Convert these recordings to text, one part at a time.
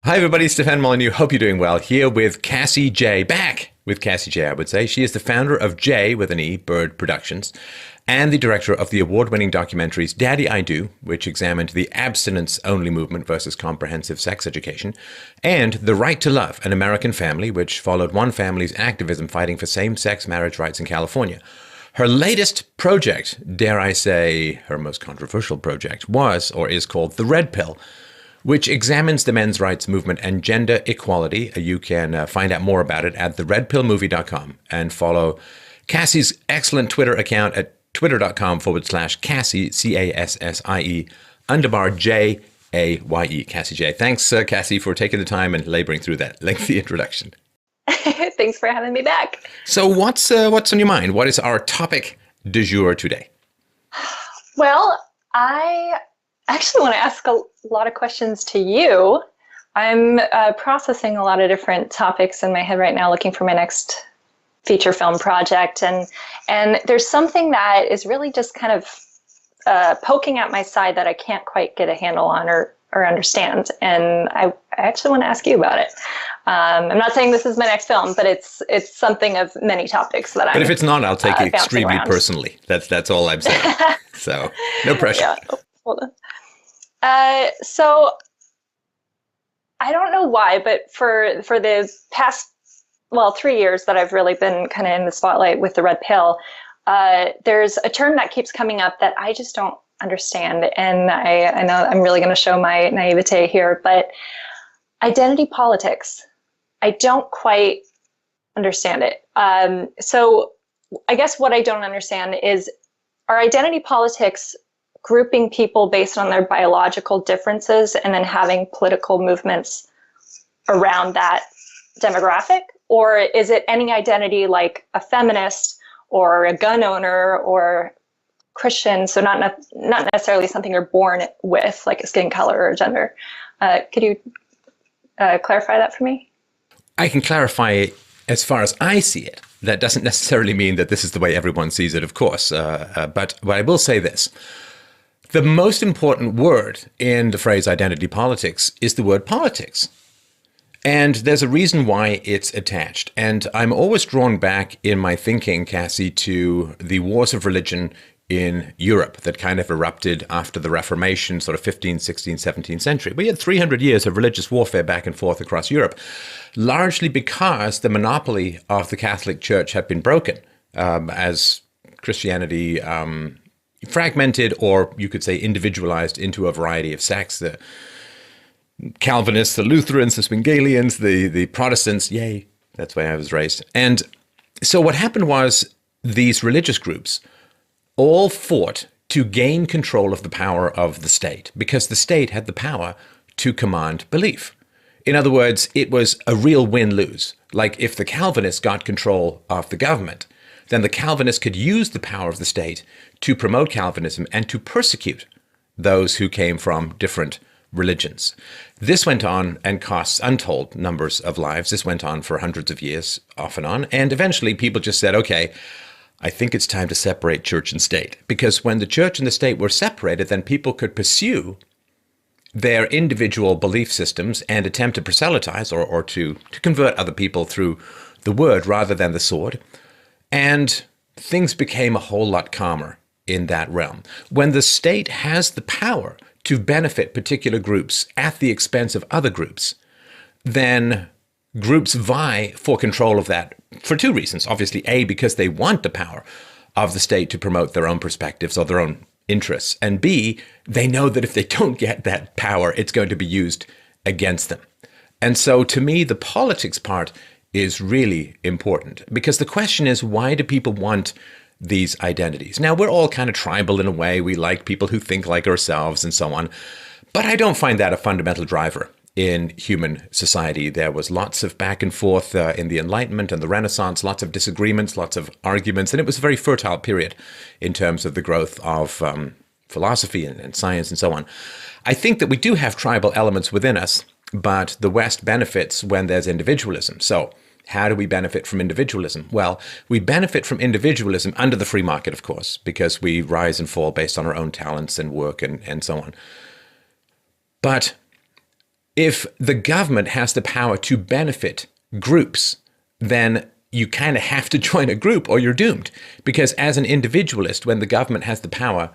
Hi, everybody. Stefan Molyneux. Hope you're doing well. Here with Cassie Jaye. Back with Cassie Jaye, I would say. She is the founder of Jaye, with an E, Bird Productions, and the director of the award-winning documentaries Daddy I Do, which examined the abstinence-only movement versus comprehensive sex education, and The Right to Love, an American Family, which followed one family's activism fighting for same-sex marriage rights in California. Her latest project, dare I say her most controversial project, was or is called The Red Pill, which examines the men's rights movement and gender equality. You can find out more about it at theredpillmovie.com and follow Cassie's excellent Twitter account at twitter.com/Cassie, Cassie, underbar Jaye. Cassie Jaye. Thanks, Cassie, for taking the time and laboring through that lengthy introduction. Thanks for having me back. So what's on your mind? What is our topic du jour today? Well, I actually want to ask a lot of questions to you. I'm processing a lot of different topics in my head right now, looking for my next feature film project. And there's something that is really just kind of poking at my side that I can't quite get a handle on or understand. And I actually want to ask you about it. I'm not saying this is my next film, but it's something of many topics that I'm. But if it's not, I'll take it extremely around. Personally. That's all I'm saying. So no pressure. Yeah. Hold on. So I don't know why, but for the past 3 years that I've really been kind of in the spotlight with the Red Pill, there's a term that keeps coming up that I just don't understand, and I know I'm really going to show my naivete here, but identity politics. I don't quite understand it. So I guess what I don't understand is, are identity politics grouping people based on their biological differences and then having political movements around that demographic? Or is it any identity, like a feminist or a gun owner or Christian, so not necessarily something you're born with, like a skin color or gender? Could you clarify that for me? I can clarify as far as I see it. That doesn't necessarily mean that this is the way everyone sees it, of course. But I will say this. The most important word in the phrase identity politics is the word politics. And there's a reason why it's attached. And I'm always drawn back in my thinking, Cassie, to the wars of religion in Europe that kind of erupted after the Reformation, sort of 15th, 16th, 17th century. We had 300 years of religious warfare back and forth across Europe, largely because the monopoly of the Catholic Church had been broken as Christianity fragmented, or you could say individualized, into a variety of sects. The Calvinists, the Lutherans, the Zwinglians, the Protestants, yay, that's why I was raised. And so what happened was these religious groups all fought to gain control of the power of the state, because the state had the power to command belief. In other words, it was a real win-lose. Like if the Calvinists got control of the government, then the Calvinists could use the power of the state to promote Calvinism and to persecute those who came from different religions. This went on and cost untold numbers of lives. This went on for hundreds of years, off and on. And eventually people just said, okay, I think it's time to separate church and state. Because when the church and the state were separated, then people could pursue their individual belief systems and attempt to proselytize or to convert other people through the word rather than the sword. And things became a whole lot calmer in that realm. When the state has the power to benefit particular groups at the expense of other groups, then groups vie for control of that for two reasons. Obviously, A, because they want the power of the state to promote their own perspectives or their own interests. And B, they know that if they don't get that power, it's going to be used against them. And so to me, the politics part is really important, because the question is, why do people want these identities? Now, we're all kind of tribal in a way. We like people who think like ourselves and so on. But I don't find that a fundamental driver in human society. There was lots of back and forth in the Enlightenment and the Renaissance, lots of disagreements, lots of arguments, and it was a very fertile period in terms of the growth of philosophy and science and so on. I think that we do have tribal elements within us, but the West benefits when there's individualism. So how do we benefit from individualism? Well, we benefit from individualism under the free market, of course, because we rise and fall based on our own talents and work and so on. But if the government has the power to benefit groups, then you kind of have to join a group or you're doomed. Because as an individualist, when the government has the power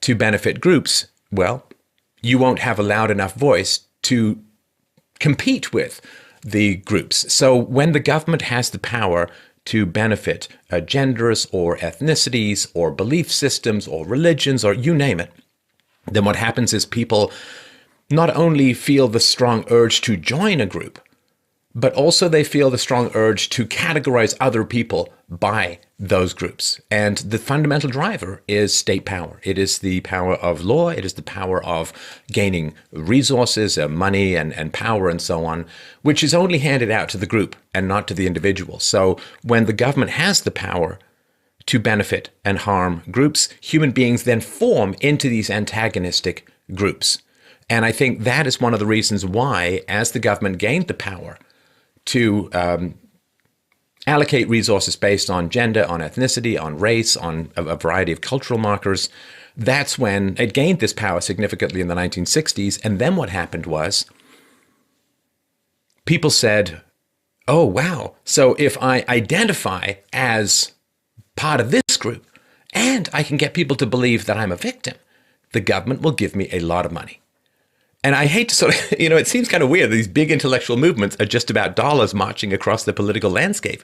to benefit groups, well, you won't have a loud enough voice to compete with the groups. So when the government has the power to benefit genders or ethnicities or belief systems or religions or you name it, then what happens is people not only feel the strong urge to join a group, but also they feel the strong urge to categorize other people by those groups. And the fundamental driver is state power. It is the power of law. It is the power of gaining resources, money and power and so on, which is only handed out to the group and not to the individual. So when the government has the power to benefit and harm groups, human beings then form into these antagonistic groups. And I think that is one of the reasons why, as the government gained the power to allocate resources based on gender, on ethnicity, on race, on a variety of cultural markers, that's when it gained this power significantly in the 1960s. And then what happened was people said, oh, wow, so if I identify as part of this group and I can get people to believe that I'm a victim, the government will give me a lot of money. And I hate to sort of, it seems kind of weird. These big intellectual movements are just about dollars marching across the political landscape.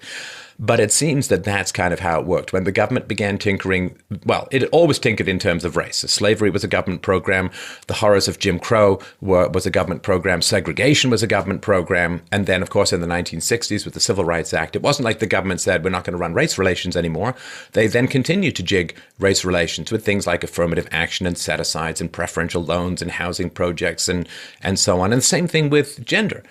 But it seems that that's kind of how it worked. When the government began tinkering, well, it always tinkered in terms of race. Slavery was a government program. The horrors of Jim Crow was a government program. Segregation was a government program. And then, of course, in the 1960s with the Civil Rights Act, it wasn't like the government said, we're not going to run race relations anymore. They then continued to jig race relations with things like affirmative action and set-asides and preferential loans and housing projects and so on. And the same thing with gender.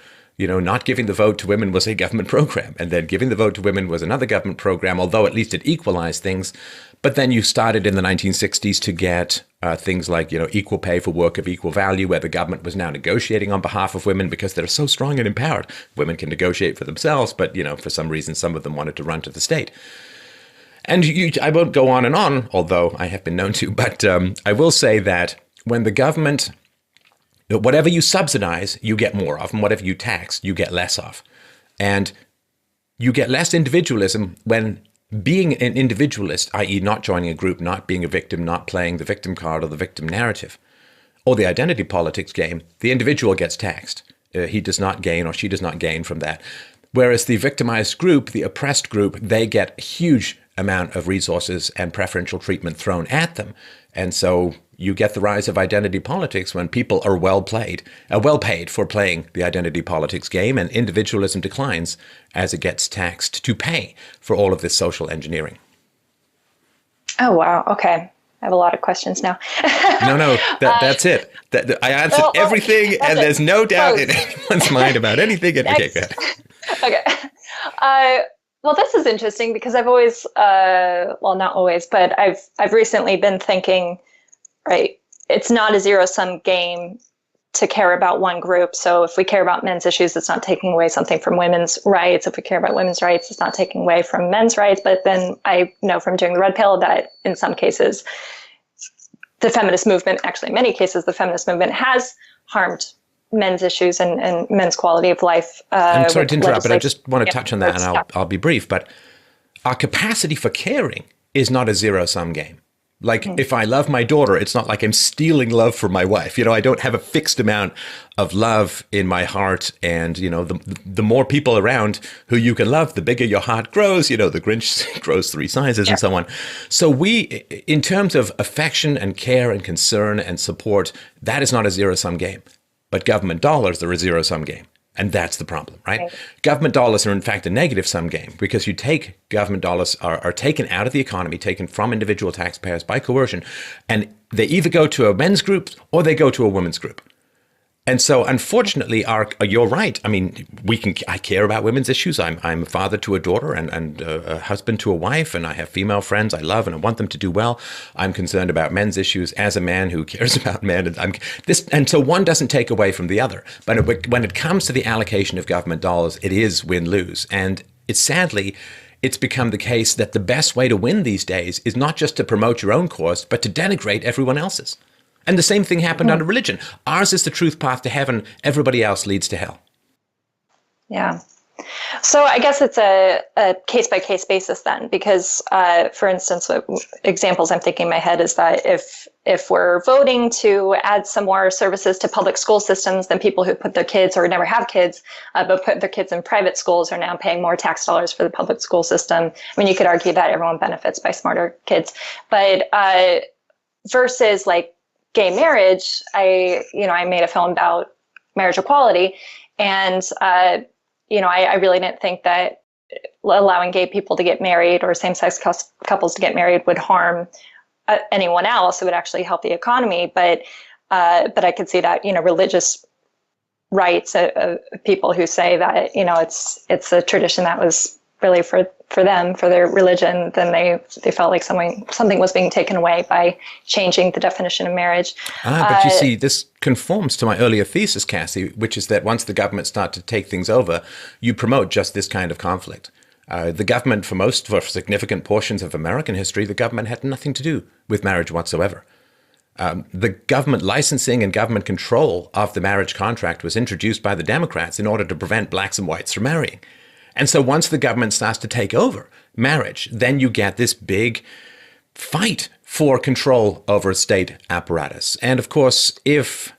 Not giving the vote to women was a government program, and then giving the vote to women was another government program, although at least it equalized things. But then you started in the 1960s to get things like, equal pay for work of equal value, where the government was now negotiating on behalf of women because they're so strong and empowered. Women can negotiate for themselves, but, for some reason, some of them wanted to run to the state. And I won't go on and on, although I have been known to, but I will say that when the government... whatever you subsidize, you get more of, and whatever you tax, you get less of. And you get less individualism when being an individualist, i.e. not joining a group, not being a victim, not playing the victim card or the victim narrative, or the identity politics game, the individual gets taxed. He does not gain or she does not gain from that. Whereas the victimized group, the oppressed group, they get a huge amount of resources and preferential treatment thrown at them. And so you get the rise of identity politics when people are well paid for playing the identity politics game, and individualism declines as it gets taxed to pay for all of this social engineering. Oh, wow. Okay. I have a lot of questions now. No, that's it. I answered everything, and there's no doubt in anyone's mind about anything. Okay, go ahead. Okay. Well, this is interesting because I've always, well, not always, but I've recently been thinking, right, it's not a zero-sum game to care about one group. So if we care about men's issues, it's not taking away something from women's rights. If we care about women's rights, it's not taking away from men's rights. But then I know from doing the Red Pill that in some cases, the feminist movement, actually in many cases, the feminist movement has harmed men's issues and men's quality of life. I'm sorry to interrupt, but I just want to touch on that, and I'll be brief. But our capacity for caring is not a zero-sum game. Like, if I love my daughter, it's not like I'm stealing love from my wife. I don't have a fixed amount of love in my heart. And, the more people around who you can love, the bigger your heart grows. The Grinch grows 3 sizes and so on. So we, in terms of affection and care and concern and support, that is not a zero-sum game. But government dollars are a zero-sum game. And that's the problem, right? Government dollars are, in fact, a negative-sum game because you take government dollars are taken out of the economy, taken from individual taxpayers by coercion, and they either go to a men's group or they go to a women's group. And so, unfortunately, you're right. I mean, I care about women's issues. I'm a father to a daughter and a husband to a wife, and I have female friends I love and I want them to do well. I'm concerned about men's issues as a man who cares about men, and so one doesn't take away from the other. But when it comes to the allocation of government dollars, it is win-lose, and it's become the case that the best way to win these days is not just to promote your own cause, but to denigrate everyone else's. And the same thing happened under religion. Ours is the truth path to heaven. Everybody else leads to hell. Yeah. So I guess it's a case-by-case basis then, because, for instance, what examples I'm thinking in my head is that if we're voting to add some more services to public school systems, then people who put their kids or never have kids, but put their kids in private schools are now paying more tax dollars for the public school system. I mean, you could argue that everyone benefits by smarter kids, but versus like gay marriage, I made a film about marriage equality, and I really didn't think that allowing gay people to get married or same-sex couples to get married would harm anyone else. It would actually help the economy. But I could see that, religious rights of people who say that, it's a tradition that was really for them, for their religion, then they felt like something was being taken away by changing the definition of marriage. But you see, this conforms to my earlier thesis, Cassie, which is that once the government start to take things over, you promote just this kind of conflict. The government, for significant portions of American history, the government had nothing to do with marriage whatsoever. The government licensing and government control of the marriage contract was introduced by the Democrats in order to prevent blacks and whites from marrying. And so once the government starts to take over marriage, then you get this big fight for control over a state apparatus. And of course, if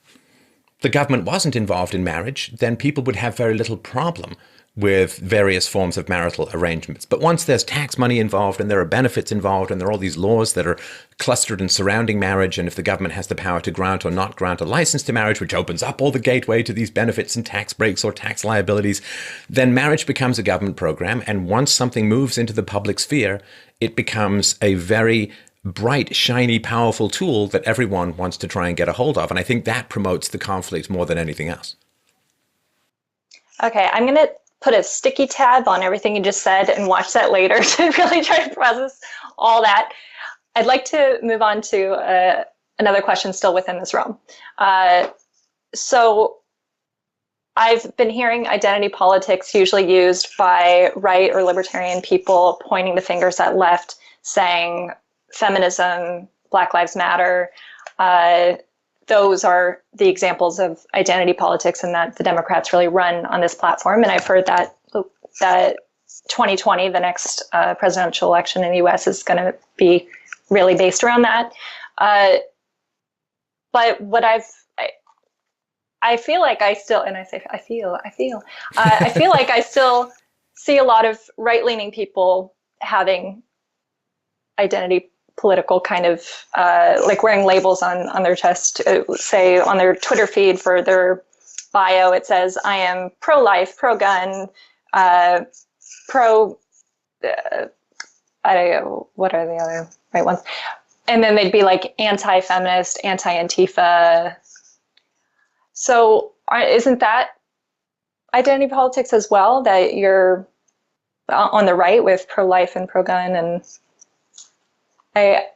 the government wasn't involved in marriage, then people would have very little problem with various forms of marital arrangements. But once there's tax money involved and there are benefits involved and there are all these laws that are clustered and surrounding marriage, and if the government has the power to grant or not grant a license to marriage, which opens up all the gateway to these benefits and tax breaks or tax liabilities, then marriage becomes a government program. And once something moves into the public sphere, it becomes a very bright, shiny, powerful tool that everyone wants to try and get a hold of. And I think that promotes the conflict more than anything else. Okay, I'm going to put a sticky tab on everything you just said and watch that later to really try to process all that. I'd like to move on to another question still within this realm. So I've been hearing identity politics usually used by right or libertarian people pointing the fingers at left, saying feminism, Black Lives Matter, those are the examples of identity politics, and that the Democrats really run on this platform. And I've heard that 2020, the next presidential election in the U.S., is going to be really based around that. But what I feel like I still, and I say I feel like I still see a lot of right-leaning people having identity political kind of like wearing labels on their chest, say on their Twitter feed for their bio, it says, I am pro-life, pro-gun, pro, what are the other right ones? And then they'd be like anti-feminist, anti-Antifa. So isn't that identity politics as well, that you're on the right with pro-life and pro-gun? And I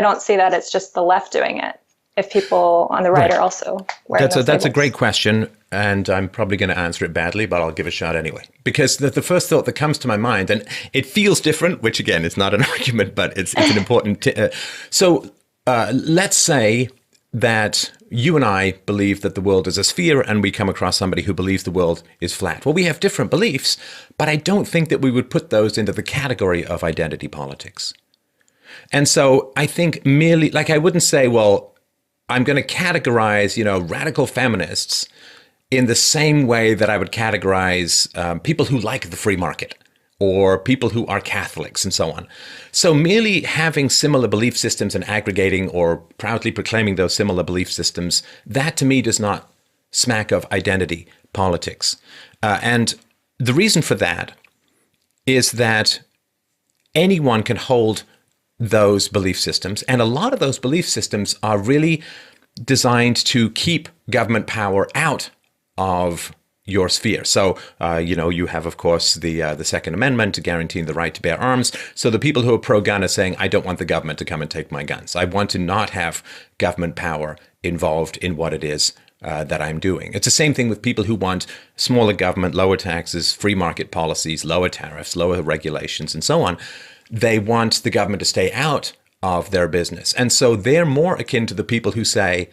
don't see that it's just the left doing it, if people on the right are also wearing those That's a labels. great question, and I'm probably going to answer it badly, but I'll give it a shot anyway. Because the first thought that comes to my mind, and it feels different, which again is not an argument, but it's an important... So let's say that you and I believe that the world is a sphere, and we come across somebody who believes the world is flat. Well, we have different beliefs, but I don't think that we would put those into the category of identity politics. And so I think merely, like, I wouldn't say, well, I'm going to categorize, radical feminists in the same way that I would categorize people who like the free market or people who are Catholics and so on. So merely having similar belief systems and aggregating or proudly proclaiming those similar belief systems, that to me does not smack of identity politics. And the reason for that is that anyone can hold those belief systems. And a lot of those belief systems are really designed to keep government power out of your sphere. So, you have, of course, the Second Amendment guaranteeing the right to bear arms. So the people who are pro-gun are saying, I don't want the government to come and take my guns. I want to not have government power involved in what it is that I'm doing. It's the same thing with people who want smaller government, lower taxes, free market policies, lower tariffs, lower regulations, and so on. They want the government to stay out of their business. And so they're more akin to the people who say,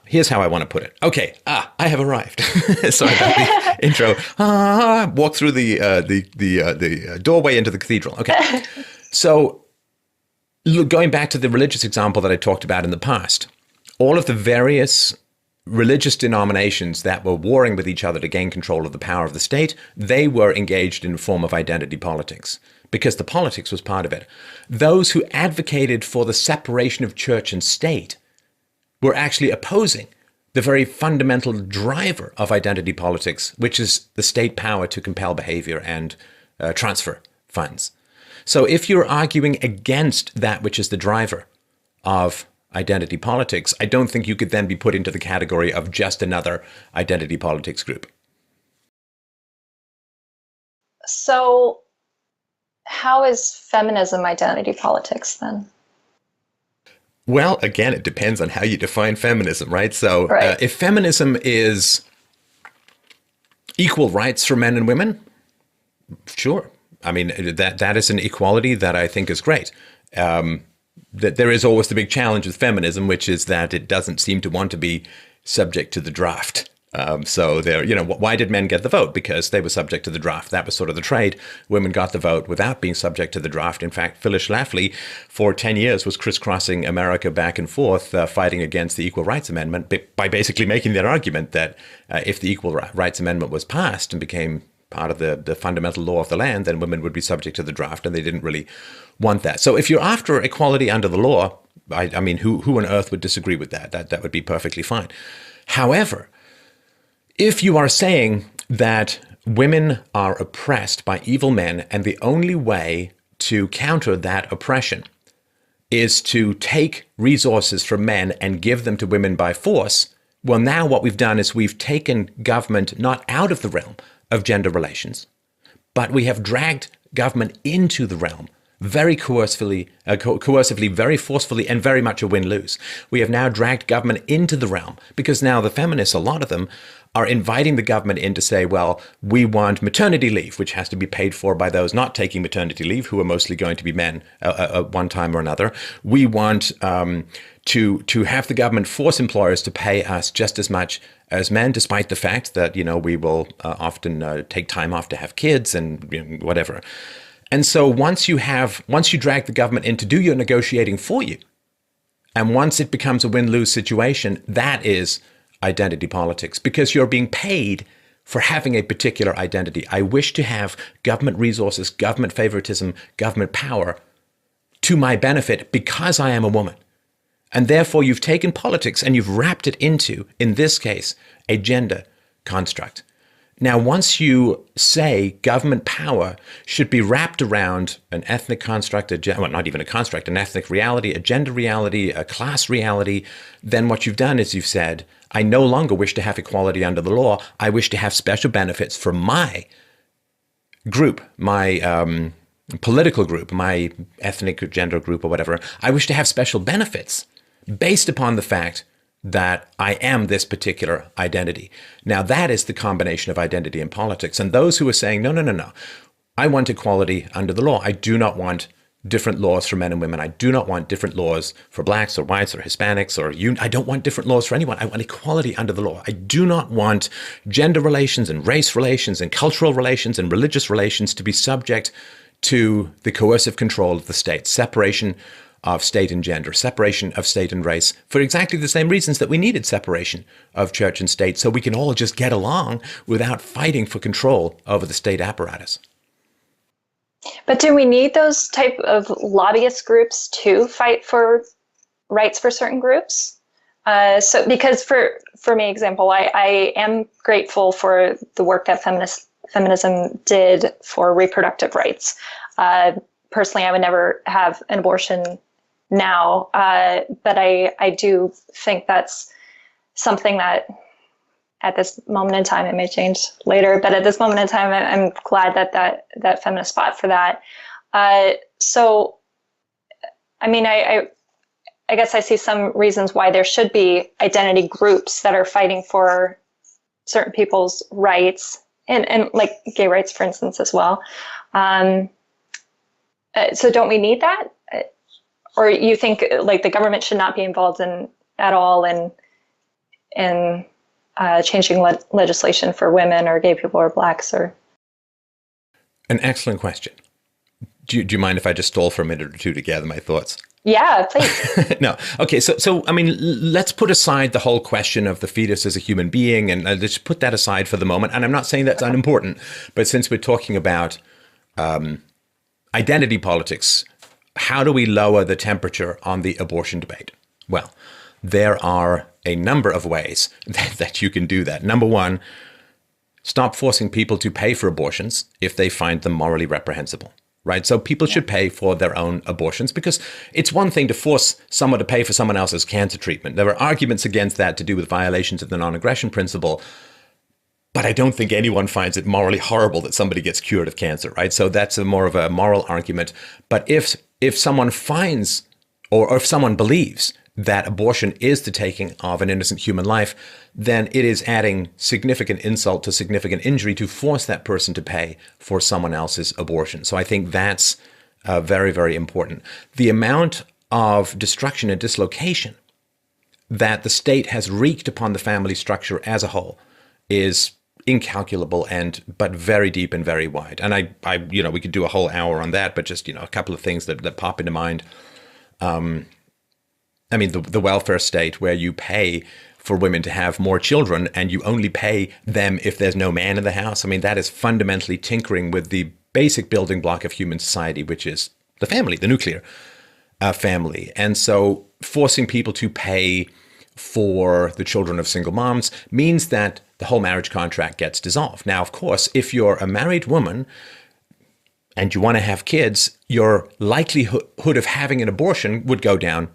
here's how I want to put it. Okay, I have arrived. Sorry about the intro. Walk through the doorway into the cathedral. Okay, so going back to the religious example that I talked about in the past, all of the various religious denominations that were warring with each other to gain control of the power of the state, they were engaged in a form of identity politics because the politics was part of it. Those who advocated for the separation of church and state were actually opposing the very fundamental driver of identity politics, which is the state power to compel behavior and transfer funds. So if you're arguing against that which is the driver of identity politics, I don't think you could then be put into the category of just another identity politics group. So how is feminism identity politics then? Well, again, it depends on how you define feminism, right? So Right. If feminism is equal rights for men and women, sure. I mean, that is an equality that I think is great. That there is always the big challenge with feminism, which is that it doesn't seem to want to be subject to the draft. So there, why did men get the vote? Because they were subject to the draft. That was sort of the trade. Women got the vote without being subject to the draft. In fact, Phyllis Schlafly, for 10 years, was crisscrossing America back and forth, fighting against the Equal Rights Amendment by basically making that argument that if the Equal Rights Amendment was passed and became part of the fundamental law of the land, then women would be subject to the draft, and they didn't really want that. So if you're after equality under the law, I mean, who on earth would disagree with that? That would be perfectly fine. However, if you are saying that women are oppressed by evil men and the only way to counter that oppression is to take resources from men and give them to women by force, well, now what we've done is we've taken government not out of the realm of gender relations, but we have dragged government into the realm very coercively, very forcefully, and very much a win-lose. We have now dragged government into the realm because now the feminists, a lot of them, are inviting the government in to say, well, we want maternity leave, which has to be paid for by those not taking maternity leave, who are mostly going to be men at one time or another. We want to have the government force employers to pay us just as much as men, despite the fact that, we will often take time off to have kids and whatever. And so once you drag the government in to do your negotiating for you, and once it becomes a win-lose situation, that is identity politics, because you're being paid for having a particular identity. I wish to have government resources, government favoritism, government power to my benefit because I am a woman. And therefore, you've taken politics and you've wrapped it into, in this case, a gender construct. Now, once you say government power should be wrapped around an ethnic construct, not even a construct, an ethnic reality, a gender reality, a class reality, then what you've done is you've said, I no longer wish to have equality under the law. I wish to have special benefits for my group, my political group, my ethnic or gender group or whatever. I wish to have special benefits based upon the fact that I am this particular identity. Now, that is the combination of identity and politics. And those who are saying, no, I want equality under the law. I do not want different laws for men and women. I do not want different laws for blacks or whites or Hispanics I don't want different laws for anyone. I want equality under the law. I do not want gender relations and race relations and cultural relations and religious relations to be subject to the coercive control of the state, separation of state and gender, separation of state and race, for exactly the same reasons that we needed separation of church and state, so we can all just get along without fighting for control over the state apparatus. But do we need those type of lobbyist groups to fight for rights for certain groups? Because for me, example, I am grateful for the work that feminism did for reproductive rights. Personally, I would never have an abortion now, but I do think that's something that at this moment in time, it may change later, but at this moment in time, I'm glad that feminists fought for that. So, I mean, I guess I see some reasons why there should be identity groups that are fighting for certain people's rights, and like gay rights, for instance, as well. So don't we need that? or you think like the government should not be involved in at all in changing legislation for women or gay people or blacks or? An excellent question. Do you mind if I just stall for a minute or two to gather my thoughts? Yeah, please. No. Okay. So, I mean, let's put aside the whole question of the fetus as a human being and let's put that aside for the moment. And I'm not saying that's unimportant, but since we're talking about identity politics, how do we lower the temperature on the abortion debate? Well, there are a number of ways that you can do that. Number one, stop forcing people to pay for abortions if they find them morally reprehensible. Right. So people should pay for their own abortions, because it's one thing to force someone to pay for someone else's cancer treatment. There are arguments against that to do with violations of the non-aggression principle. But I don't think anyone finds it morally horrible that somebody gets cured of cancer. Right. So that's more of a moral argument. But if someone finds or if someone believes that abortion is the taking of an innocent human life, then it is adding significant insult to significant injury to force that person to pay for someone else's abortion. So I think that's very, very important. The amount of destruction and dislocation that the state has wreaked upon the family structure as a whole is incalculable but very deep and very wide. And I we could do a whole hour on that, but just, a couple of things that pop into mind. I mean, the welfare state where you pay for women to have more children and you only pay them if there's no man in the house. I mean, that is fundamentally tinkering with the basic building block of human society, which is the family, the nuclear family. And so forcing people to pay for the children of single moms means that the whole marriage contract gets dissolved. Now, of course, if you're a married woman and you want to have kids, your likelihood of having an abortion would go down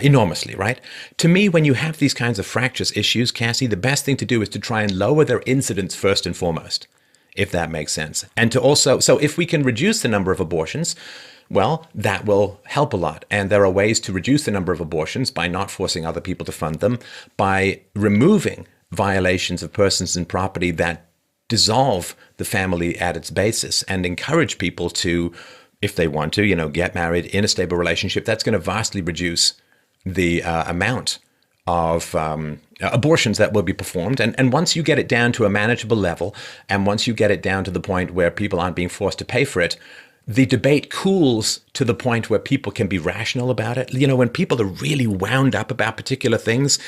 enormously, right? To me, when you have these kinds of fractious issues, Cassie, the best thing to do is to try and lower their incidence first and foremost, if that makes sense. And to also, so if we can reduce the number of abortions, well, that will help a lot. And there are ways to reduce the number of abortions by not forcing other people to fund them, by removing violations of persons and property that dissolve the family at its basis and encourage people to, if they want to, get married in a stable relationship. That's going to vastly reduce the amount of abortions that will be performed. And once you get it down to a manageable level, and once you get it down to the point where people aren't being forced to pay for it, the debate cools to the point where people can be rational about it. When people are really wound up about particular things,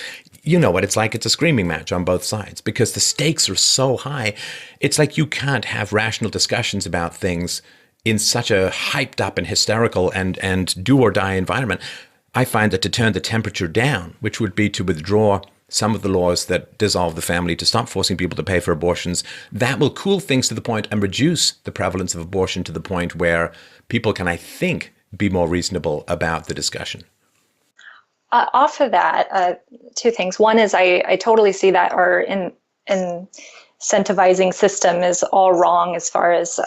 you know what it's like. It's a screaming match on both sides because the stakes are so high. It's like you can't have rational discussions about things in such a hyped up and hysterical and do or die environment. I find that to turn the temperature down, which would be to withdraw some of the laws that dissolve the family, to stop forcing people to pay for abortions, that will cool things to the point and reduce the prevalence of abortion to the point where people can, I think, be more reasonable about the discussion. Off of that, two things. One is I totally see that our incentivizing system is all wrong as far as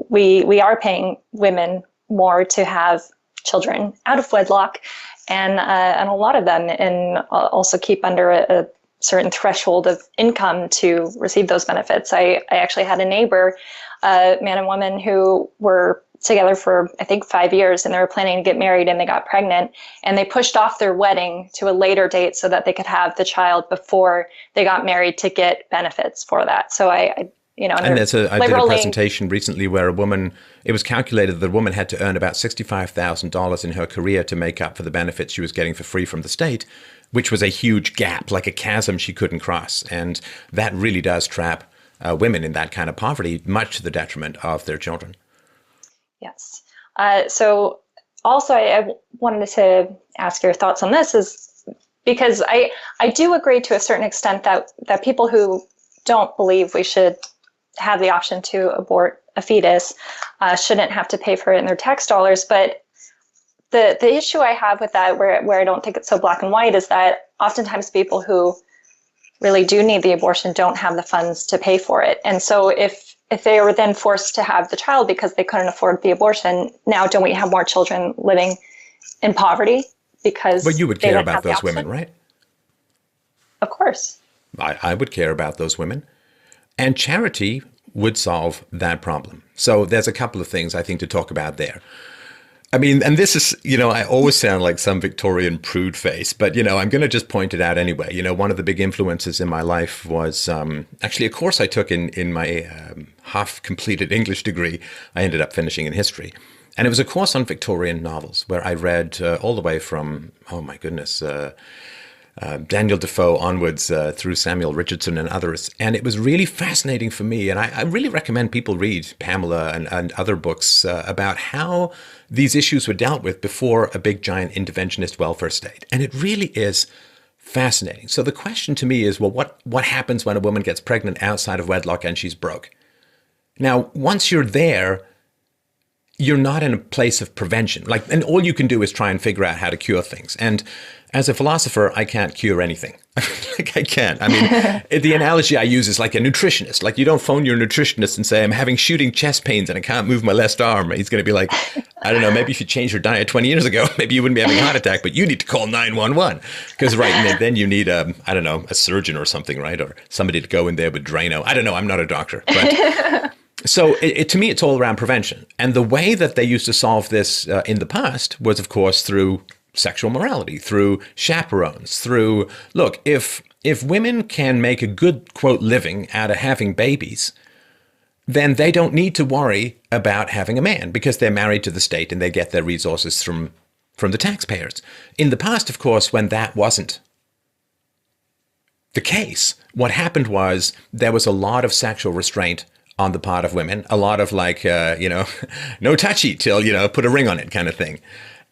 we are paying women more to have children out of wedlock, and a lot of them, and also keep under a certain threshold of income to receive those benefits. I actually had a neighbor, man and woman, who were together for, I think, 5 years, and they were planning to get married, and they got pregnant, and they pushed off their wedding to a later date so that they could have the child before they got married to get benefits for that. So I I did a presentation recently where it was calculated that a woman had to earn about $65,000 in her career to make up for the benefits she was getting for free from the state, which was a huge gap, like a chasm she couldn't cross. And that really does trap women in that kind of poverty, much to the detriment of their children. Yes. So also I wanted to ask your thoughts on this, is because I do agree to a certain extent that people who don't believe we should have the option to abort a fetus shouldn't have to pay for it in their tax dollars. But the issue I have with that, where I don't think it's so black and white, is that oftentimes people who really do need the abortion don't have the funds to pay for it. And so if they were then forced to have the child because they couldn't afford the abortion, now don't we have more children living in poverty because But you would care about those women, right? Of course. I would care about those women. And charity would solve that problem. So there's a couple of things I think to talk about there. I mean, and this is, I always sound like some Victorian prude face, but, I'm going to just point it out anyway. One of the big influences in my life was actually a course I took in my half-completed English degree. I ended up finishing in history. And it was a course on Victorian novels where I read all the way from, oh my goodness, Daniel Defoe onwards through Samuel Richardson and others. And it was really fascinating for me. And I really recommend people read Pamela and other books about how these issues were dealt with before a big, giant interventionist welfare state. And it really is fascinating. So the question to me is, well, what happens when a woman gets pregnant outside of wedlock and she's broke? Now, once you're there, you're not in a place of prevention. And all you can do is try and figure out how to cure things. And as a philosopher, I can't cure anything. I can't. I mean, the analogy I use is like a nutritionist. You don't phone your nutritionist and say, I'm having shooting chest pains and I can't move my left arm. He's going to be like, I don't know, maybe if you changed your diet 20 years ago, maybe you wouldn't be having a heart attack, but you need to call 911. Because then you need, a surgeon or something, right? Or somebody to go in there with Drano. I don't know. I'm not a doctor. But so to me, it's all around prevention. And the way that they used to solve this in the past was, of course, through sexual morality, through chaperones, through, look, if women can make a good, quote, living out of having babies, then they don't need to worry about having a man because they're married to the state and they get their resources from the taxpayers. In the past, of course, when that wasn't the case, what happened was there was a lot of sexual restraint on the part of women, a lot of no touchy till, put a ring on it kind of thing.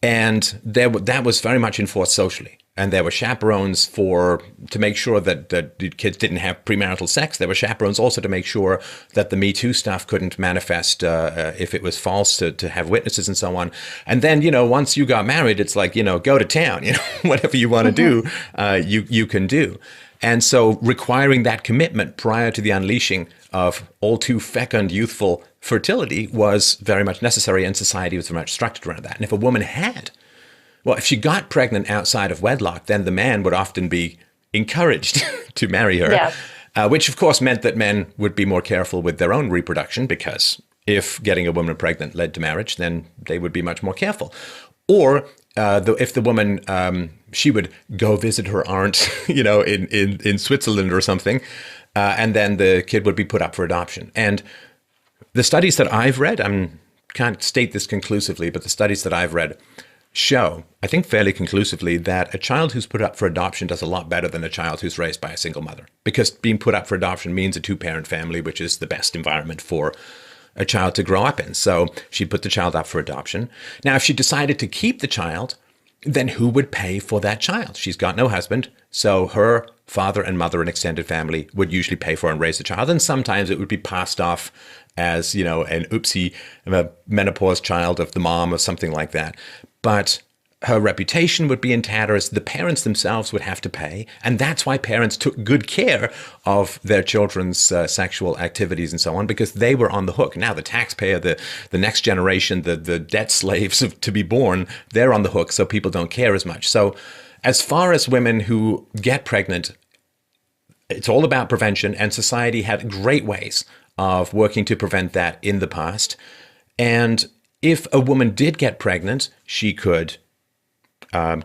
And that was very much enforced socially. And there were chaperones to make sure that the kids didn't have premarital sex. There were chaperones also to make sure that the Me Too stuff couldn't manifest if it was false, to have witnesses and so on. And then, once you got married, it's like, go to town, whatever you want to do, you can do. And so requiring that commitment prior to the unleashing of all too fecund youthful fertility was very much necessary, and society was very much structured around that. And if a woman if she got pregnant outside of wedlock, then the man would often be encouraged to marry her, which of course meant that men would be more careful with their own reproduction, because if getting a woman pregnant led to marriage, then they would be much more careful. Or if the woman, she would go visit her aunt, in Switzerland or something, and then the kid would be put up for adoption. And the studies that I've read, I can't state this conclusively, but the studies that I've read show, I think fairly conclusively, that a child who's put up for adoption does a lot better than a child who's raised by a single mother. Because being put up for adoption means a two-parent family, which is the best environment for a child to grow up in. So she put the child up for adoption. Now, if she decided to keep the child, then who would pay for that child? She's got no husband, so her father and mother and extended family would usually pay for and raise the child. And sometimes it would be passed off as, an oopsie menopause child of the mom or something like that. But her reputation would be in tatters. The parents themselves would have to pay. And that's why parents took good care of their children's sexual activities and so on, because they were on the hook. Now the taxpayer, the next generation, the debt slaves to be born, they're on the hook, so people don't care as much. So as far as women who get pregnant, it's all about prevention, and society had great ways of working to prevent that in the past. And if a woman did get pregnant, she could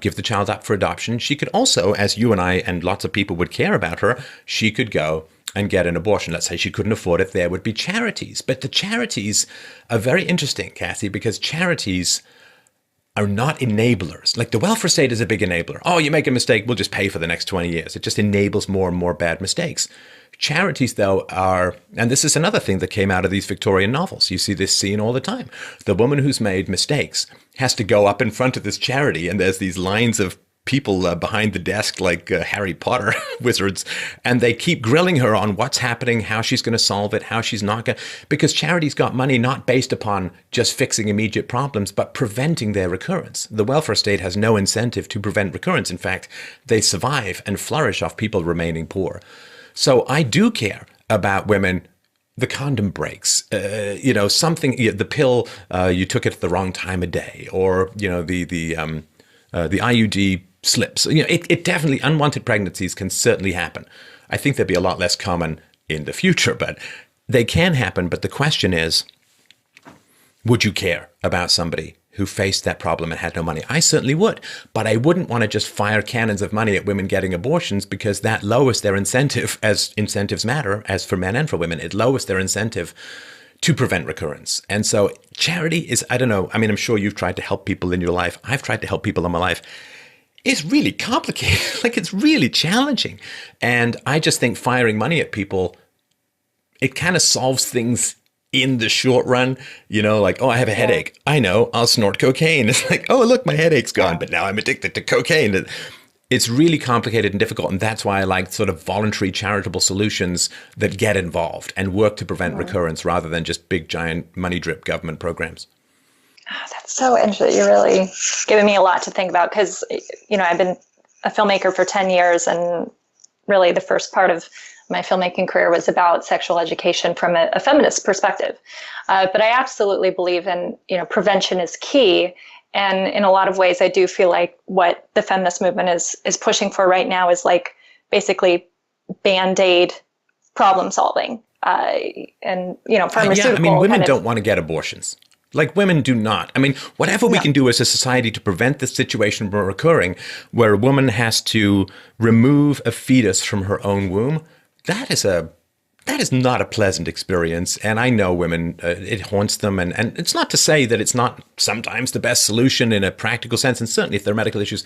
give the child up for adoption. She could also, as you and I and lots of people would care about her, she could go and get an abortion. Let's say she couldn't afford it. There would be charities. But the charities are very interesting, Cassie, because charities are not enablers. Like the welfare state is a big enabler. Oh, you make a mistake, we'll just pay for the next 20 years. It just enables more and more bad mistakes. Charities, though, are, and this is another thing that came out of these Victorian novels. You see this scene all the time. The woman who's made mistakes has to go up in front of this charity, and there's these lines of people behind the desk like Harry Potter wizards, and they keep grilling her on what's happening, how she's going to solve it, how she's not going to, because charities got money not based upon just fixing immediate problems, but preventing their recurrence. The welfare state has no incentive to prevent recurrence. In fact, they survive and flourish off people remaining poor. So I do care about women. The condom breaks, something, the pill, you took it at the wrong time of day, or, the IUD slips. It definitely, unwanted pregnancies can certainly happen. I think they'd be a lot less common in the future, but they can happen. But the question is, would you care about somebody who faced that problem and had no money. I certainly would, but I wouldn't want to just fire cannons of money at women getting abortions, because that lowers their incentive, as incentives matter, as for men and for women. It lowers their incentive to prevent recurrence. And so charity is, I don't know, I mean, I'm sure you've tried to help people in your life. I've tried to help people in my life. It's really complicated. Like, it's really challenging. And I just think firing money at people, it kind of solves things in the short run, like, oh, I have a headache. I know, I'll snort cocaine. It's like, oh, look, my headache's gone, but now I'm addicted to cocaine. It's really complicated and difficult. And that's why I like sort of voluntary charitable solutions that get involved and work to prevent recurrence, rather than just big, giant money drip government programs. Oh, that's so interesting. You're really giving me a lot to think about, because, I've been a filmmaker for 10 years, and really the first part of my filmmaking career was about sexual education from a feminist perspective. But I absolutely believe in, prevention is key. And in a lot of ways, I do feel like what the feminist movement is pushing for right now is like basically Band-Aid problem solving. And, pharmaceutical. Yeah, I mean, women don't want to get abortions. Like, women do not. I mean, whatever we can do as a society to prevent this situation from recurring, where a woman has to remove a fetus from her own womb, that is not a pleasant experience. And I know women, it haunts them. And it's not to say that it's not sometimes the best solution in a practical sense, and certainly if there are medical issues.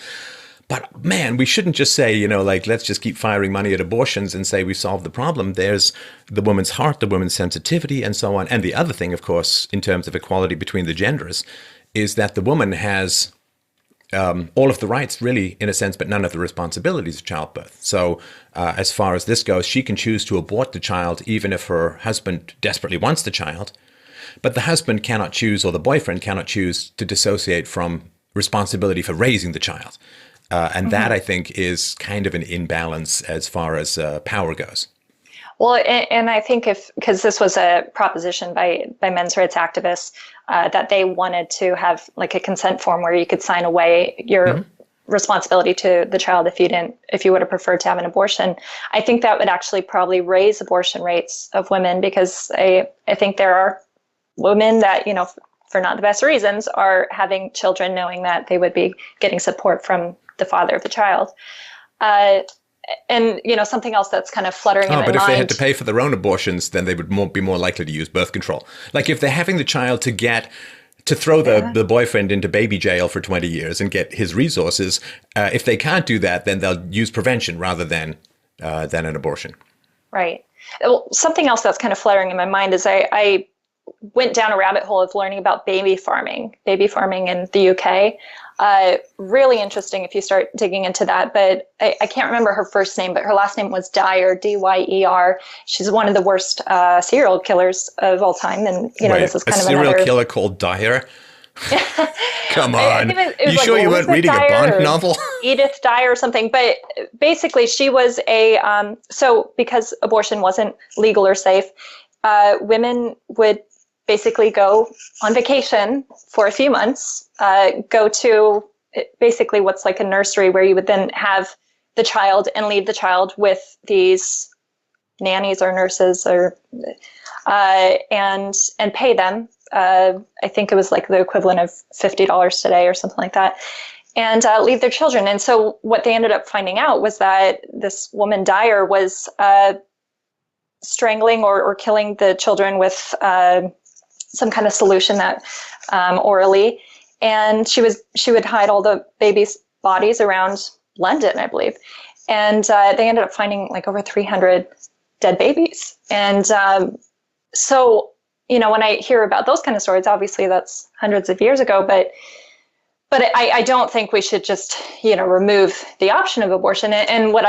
But man, we shouldn't just say, let's just keep firing money at abortions and say we solved the problem. There's the woman's heart, the woman's sensitivity, and so on. And the other thing, of course, in terms of equality between the genders, is that the woman has all of the rights, really, in a sense, but none of the responsibilities of childbirth. So as far as this goes, she can choose to abort the child even if her husband desperately wants the child. But the husband cannot choose, or the boyfriend cannot choose, to dissociate from responsibility for raising the child. And that, I think, is kind of an imbalance as far as power goes. Well, and I think because this was a proposition by men's rights activists, that they wanted to have like a consent form where you could sign away your responsibility to the child if you would have preferred to have an abortion. I think that would actually probably raise abortion rates of women, because I think there are women that, for not the best reasons, are having children knowing that they would be getting support from the father of the child. And, something else that's kind of fluttering in my mind. But if they had to pay for their own abortions, then they would be more likely to use birth control. Like, if they're having the child to throw the boyfriend into baby jail for 20 years and get his resources, if they can't do that, then they'll use prevention rather than an abortion. Right. Well, something else that's kind of fluttering in my mind is I went down a rabbit hole of learning about baby farming in the UK. Really interesting if you start digging into that. But I can't remember her first name, but her last name was Dyer, Dyer. She's one of the worst serial killers of all time. And, this is kind of another serial killer called Dyer? Come on. You like, sure you weren't reading Dyer, a Bond novel? Edith Dyer or something. But basically, she was so because abortion wasn't legal or safe, women would basically go on vacation for a few months, go to basically what's like a nursery, where you would then have the child and leave the child with these nannies or nurses, or and pay them. I think it was like the equivalent of $50 today or something like that, and leave their children. And so what they ended up finding out was that this woman Dyer was strangling or killing the children with some kind of solution that orally, and she would hide all the babies' bodies around London, I believe, and they ended up finding like over 300 dead babies. And so when I hear about those kind of stories, obviously that's hundreds of years ago, but I don't think we should just remove the option of abortion. And what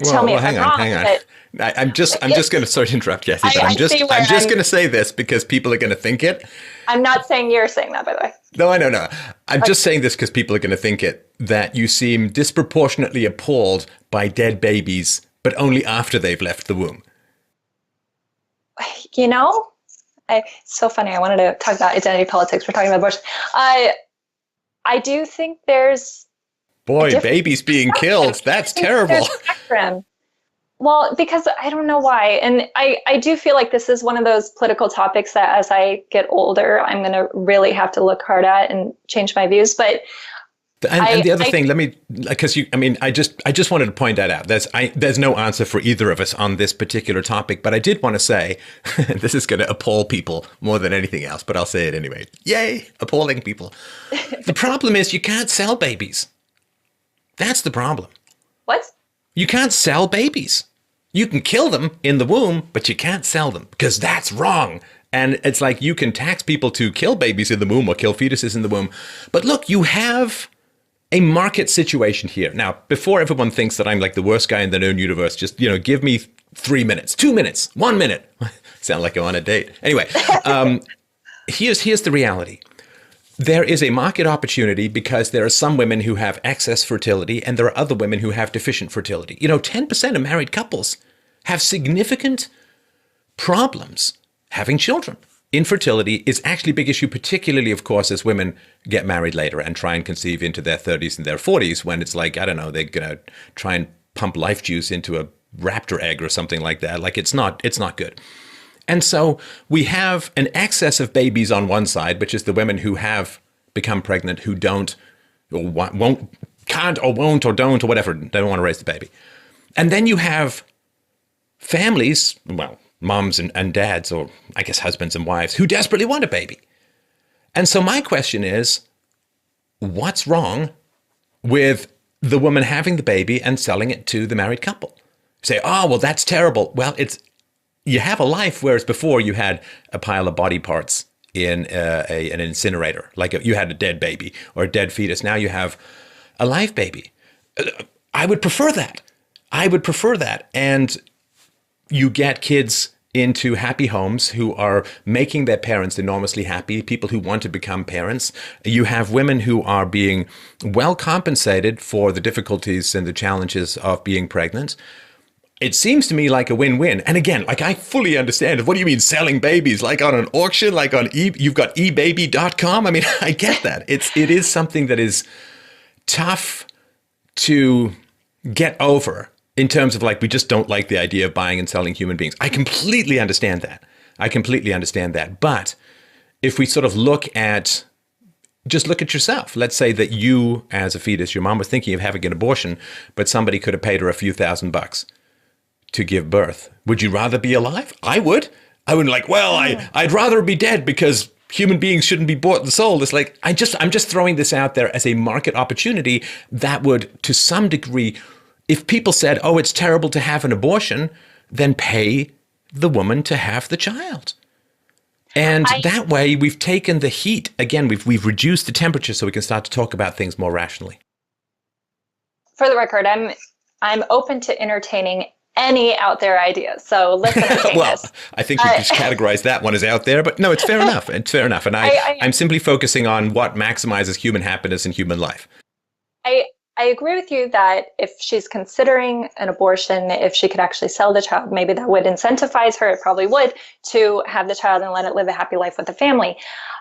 tell me if I'm wrong. Hang on. I'm just going to sort of interrupt, Cassie, but I'm just going to say this because people are going to think it. I'm not saying you're saying that, by the way. No, I know. No. I'm just saying this because people are going to think it, that you seem disproportionately appalled by dead babies, but only after they've left the womb. It's so funny. I wanted to talk about identity politics. We're talking about abortion. I do think there's... Boy, babies being killed. That's terrible. Well, Well, because I don't know why. And I do feel like this is one of those political topics that as I get older, I'm going to really have to look hard at and change my views. But and the other thing, let me, because I just wanted to point that out. There's no answer for either of us on this particular topic, but I did want to say, this is going to appall people more than anything else, but I'll say it anyway. Yay, appalling people. The problem is you can't sell babies. That's the problem. What? You can't sell babies. You can kill them in the womb, but you can't sell them because that's wrong. And it's like you can tax people to kill babies in the womb or kill fetuses in the womb. But look, you have a market situation here. Now, before everyone thinks that I'm like the worst guy in the known universe, just, give me 3 minutes, 2 minutes, 1 minute. Sound like I'm on a date. Anyway, here's the reality. There is a market opportunity because there are some women who have excess fertility and there are other women who have deficient fertility. 10% of married couples have significant problems having children. Infertility is actually a big issue, particularly, of course, as women get married later and try and conceive into their 30s and their 40s when it's like, I don't know, they're going to try and pump life juice into a raptor egg or something like that. Like it's not good. And so we have an excess of babies on one side, which is the women who have become pregnant, who don't or won't, can't or won't or don't or whatever, they don't want to raise the baby. And then you have families, well, moms and dads, or I guess husbands and wives, who desperately want a baby. And so my question is, what's wrong with the woman having the baby and selling it to the married couple? Say, oh, well, that's terrible. Well, you have a life, whereas before you had a pile of body parts in an incinerator, like you had a dead baby or a dead fetus. Now you have a live baby. I would prefer that. And you get kids into happy homes who are making their parents enormously happy, people who want to become parents. You have women who are being well compensated for the difficulties and the challenges of being pregnant. It seems to me like a win-win. And again, like I fully understand. What do you mean selling babies? Like on an auction, like on you've got ebaby.com? I mean, I get that. It is something that is tough to get over. In terms of like, we just don't like the idea of buying and selling human beings. I completely understand that. But if we sort of look at yourself, let's say that you as a fetus, your mom was thinking of having an abortion, but somebody could have paid her a few $1,000s to give birth. Would you rather be alive? I would. I wouldn't like, well, I'd rather be dead because human beings shouldn't be bought and sold. It's like, I'm just throwing this out there as a market opportunity that would, to some degree, if people said, oh, it's terrible to have an abortion, then pay the woman to have the child. And that way we've taken the heat. Again, we've reduced the temperature so we can start to talk about things more rationally. For the record, I'm open to entertaining any out there ideas. So let's entertain well, this. I think you just categorize that one as out there, but no, it's fair enough. It's fair enough. And I'm simply focusing on what maximizes human happiness and human life. I agree with you that if she's considering an abortion, if she could actually sell the child, maybe that would incentivize her, it probably would, to have the child and let it live a happy life with the family.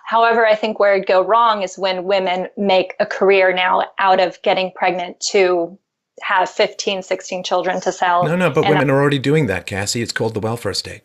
However, I think where it'd go wrong is when women make a career now out of getting pregnant to have 15, 16 children to sell. No, but women are already doing that, Cassie. It's called the welfare state.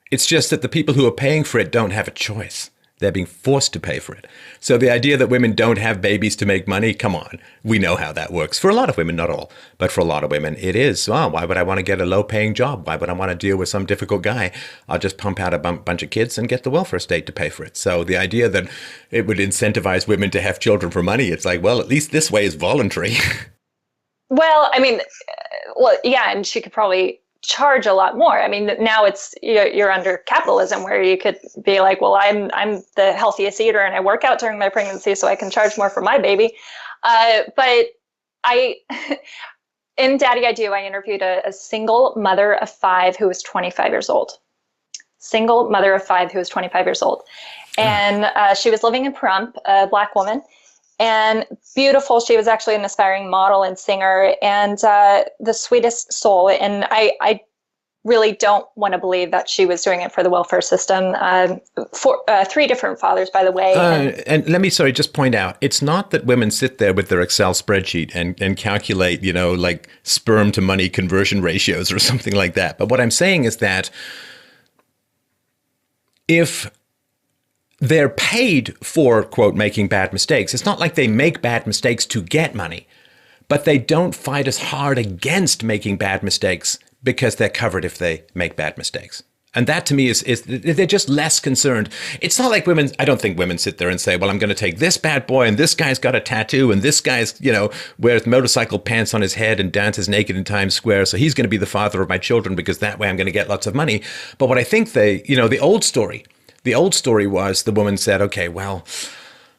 It's just that the people who are paying for it don't have a choice. They're being forced to pay for it. So the idea that women don't have babies to make money, come on. We know how that works. For a lot of women, not all, but for a lot of women, it is. Oh, why would I want to get a low-paying job? Why would I want to deal with some difficult guy? I'll just pump out a bunch of kids and get the welfare state to pay for it. So the idea that it would incentivize women to have children for money, it's like, well, at least this way is voluntary. Well, I mean, yeah, and she could probably charge a lot more. I mean, now you're under capitalism where you could be like, well, I'm the healthiest eater and I work out during my pregnancy, so I can charge more for my baby. But in Daddy I Do, I interviewed a single mother of 5 who was 25 years old. Single mother of 5 who was 25 years old. And she was living in Pahrump, a Black woman. And beautiful. She was actually an aspiring model and singer and the sweetest soul. And I really don't want to believe that she was doing it for the welfare system. Three different fathers, by the way. And let me, just point out, it's not that women sit there with their Excel spreadsheet and calculate, like sperm to money conversion ratios or something like that. But what I'm saying is that if they're paid for, quote, making bad mistakes, it's not like they make bad mistakes to get money, but they don't fight as hard against making bad mistakes because they're covered if they make bad mistakes. And that to me is they're just less concerned. It's not like women, I don't think women sit there and say, well, I'm going to take this bad boy and this guy's got a tattoo and this guy's, wears motorcycle pants on his head and dances naked in Times Square. So he's going to be the father of my children because that way I'm going to get lots of money. But what I think the old story was the woman said, okay, well,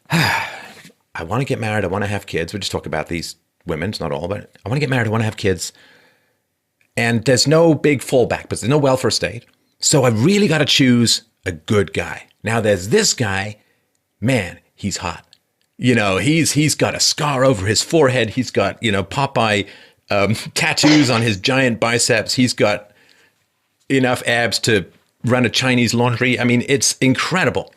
I want to get married. I want to have kids. We just talk about these women, it's not all, but I want to get married. I want to have kids. And there's no big fallback, but there's no welfare state. So I really got to choose a good guy. Now there's this guy, man, he's hot. He's got a scar over his forehead. He's got, Popeye tattoos on his giant biceps. He's got enough abs to run a Chinese laundry. I mean, it's incredible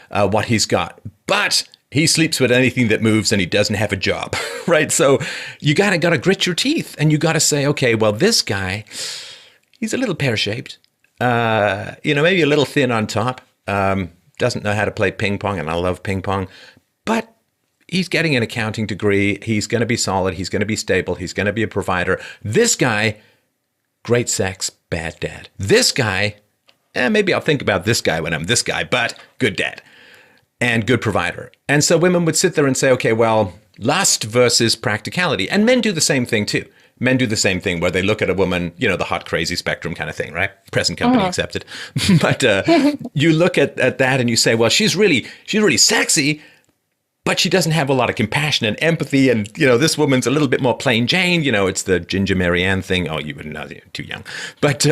what he's got. But he sleeps with anything that moves and he doesn't have a job, right? So you gotta grit your teeth and you gotta say, okay, well, this guy, he's a little pear-shaped, maybe a little thin on top, doesn't know how to play ping pong, and I love ping pong, but he's getting an accounting degree. He's going to be solid. He's going to be stable. He's going to be a provider. This guy, great sex, bad dad. This guy, maybe I'll think about this guy when I'm this guy, but good dad. And good provider. And so women would sit there and say, okay, well, lust versus practicality. And men do the same thing too. Men do the same thing where they look at a woman, the hot, crazy spectrum kind of thing, right? Present company accepted. But you look at that and you say, well, she's really sexy, but she doesn't have a lot of compassion and empathy. And, this woman's a little bit more plain Jane. It's the Ginger Marianne thing. Oh, you wouldn't know, you're too young. But,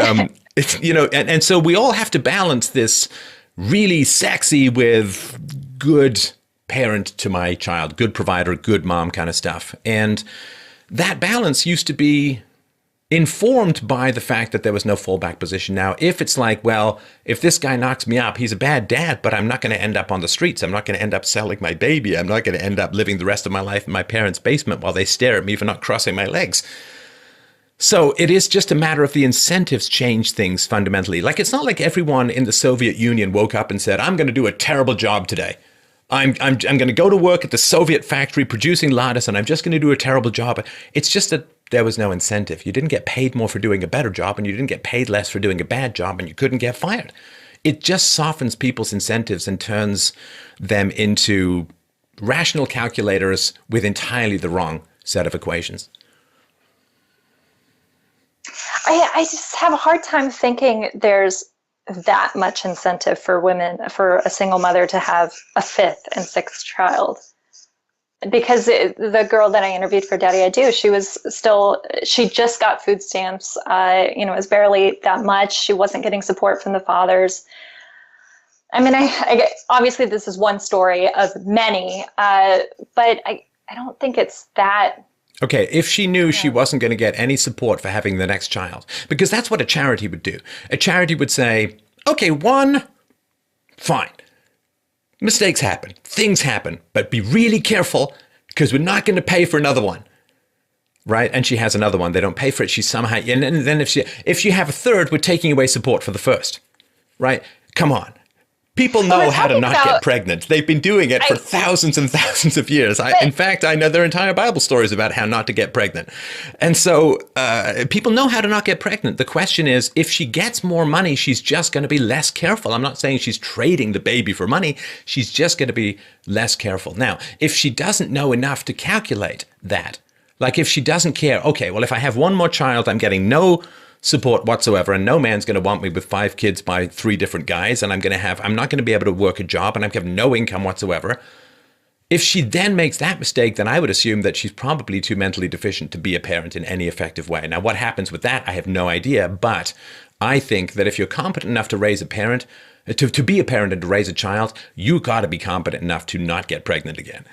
it's, and so we all have to balance this really sexy with good parent to my child, good provider, good mom kind of stuff. And that balance used to be informed by the fact that there was no fallback position. Now, if it's like, well, if this guy knocks me up, he's a bad dad, but I'm not going to end up on the streets. I'm not going to end up selling my baby. I'm not going to end up living the rest of my life in my parents' basement while they stare at me for not crossing my legs. So it is just a matter of the incentives change things fundamentally. Like, it's not like everyone in the Soviet Union woke up and said, I'm going to do a terrible job today. I'm going to go to work at the Soviet factory producing Lattice, and I'm just going to do a terrible job. It's just that there was no incentive. You didn't get paid more for doing a better job, and you didn't get paid less for doing a bad job, and you couldn't get fired. It just softens people's incentives and turns them into rational calculators with entirely the wrong set of equations. I just have a hard time thinking there's that much incentive for women, for a single mother to have a fifth and sixth child. Because the girl that I interviewed for Daddy I Do, she just got food stamps. It was barely that much. She wasn't getting support from the fathers. I mean, I obviously this is one story of many, but I don't think it's that. Okay, if she knew she wasn't going to get any support for having the next child, because that's what a charity would do. A charity would say, okay, one, fine. Mistakes happen, things happen, but be really careful because we're not going to pay for another one, right? And she has another one. They don't pay for it. She somehow, and then if you have a third, we're taking away support for the first, right? Come on. People know how to not get pregnant. They've been doing it for thousands and thousands of years. In fact, I know there are entire Bible stories about how not to get pregnant. And so people know how to not get pregnant. The question is, if she gets more money, she's just going to be less careful. I'm not saying she's trading the baby for money. She's just going to be less careful. Now, if she doesn't know enough to calculate that, like if she doesn't care, okay, well, if I have one more child, I'm getting no support whatsoever, and no man's going to want me with 5 kids by 3 different guys, and I'm not going to be able to work a job, and I have no income whatsoever. If she then makes that mistake, then I would assume that she's probably too mentally deficient to be a parent in any effective way. Now, what happens with that, I have no idea, but I think that if you're competent enough to raise a parent, to be a parent and to raise a child, you got to be competent enough to not get pregnant again.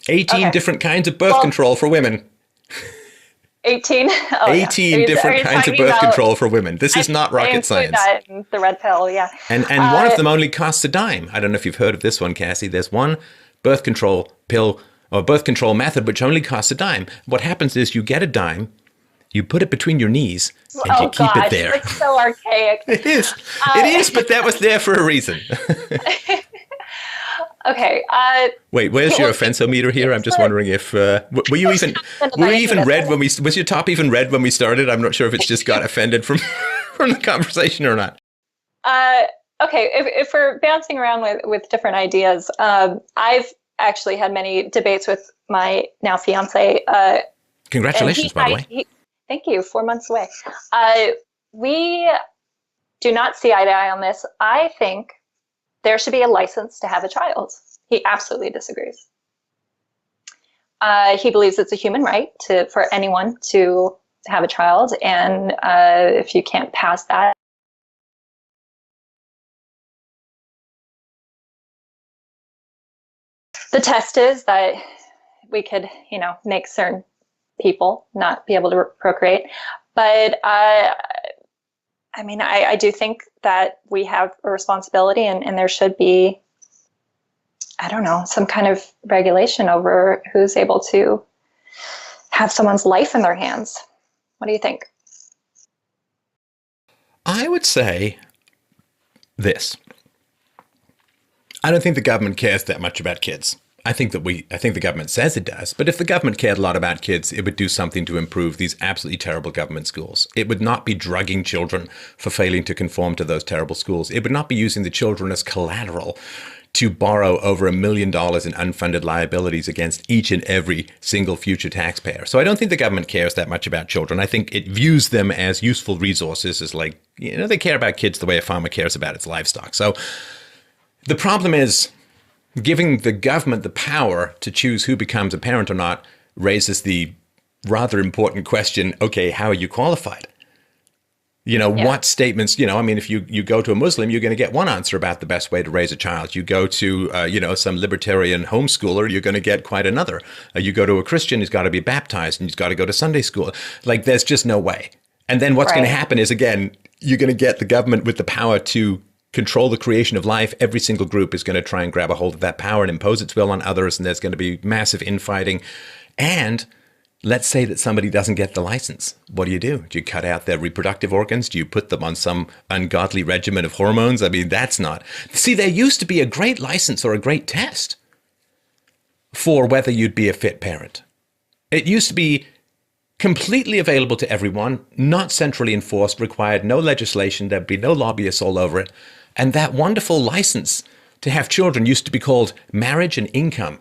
18 different kinds of birth control for women. 18. Oh, yeah. 18 different kinds of birth control for women. This is not rocket science. That in the red pill, yeah. And one of them only costs a dime. I don't know if you've heard of this one, Cassie. There's one birth control pill or birth control method which only costs a dime. What happens is you get a dime, you put it between your knees, and you keep it there. It's so archaic. It is. It is, but that was there for a reason. Okay. Wait, where's your offensometer here? I'm just wondering if were you even red when was your top even red when we started? I'm not sure if it's just got offended from from the conversation or not. Okay, if we're bouncing around with different ideas, I've actually had many debates with my now fiance. Congratulations, by the way. Thank you. 4 months away. We do not see eye to eye on this. I think there should be a license to have a child. He absolutely disagrees. He believes it's a human right for anyone to have a child, and if you can't pass that, the test is that we could, make certain people not be able to procreate. But I do think that we have a responsibility, and there should be, I don't know, some kind of regulation over who's able to have someone's life in their hands. What do you think? I would say this. I don't think the government cares that much about kids. I think the government says it does, but if the government cared a lot about kids, it would do something to improve these absolutely terrible government schools. It would not be drugging children for failing to conform to those terrible schools. It would not be using the children as collateral to borrow over $1 million in unfunded liabilities against each and every single future taxpayer. So I don't think the government cares that much about children. I think it views them as useful resources, as like, they care about kids the way a farmer cares about its livestock. So the problem is, giving the government the power to choose who becomes a parent or not raises the rather important question, okay, how are you qualified? What statements, if you go to a Muslim, you're going to get one answer about the best way to raise a child. You go to, some libertarian homeschooler, you're going to get quite another. You go to a Christian, he's got to be baptized and he's got to go to Sunday school. Like, there's just no way. And then what's going to happen is, again, you're going to get the government with the power to control the creation of life. Every single group is going to try and grab a hold of that power and impose its will on others, and there's going to be massive infighting. And let's say that somebody doesn't get the license. What do? Do you cut out their reproductive organs? Do you put them on some ungodly regimen of hormones? I mean, that's not... See, there used to be a great license or a great test for whether you'd be a fit parent. It used to be completely available to everyone, not centrally enforced, required no legislation, there'd be no lobbyists all over it. And that wonderful license to have children used to be called marriage and income.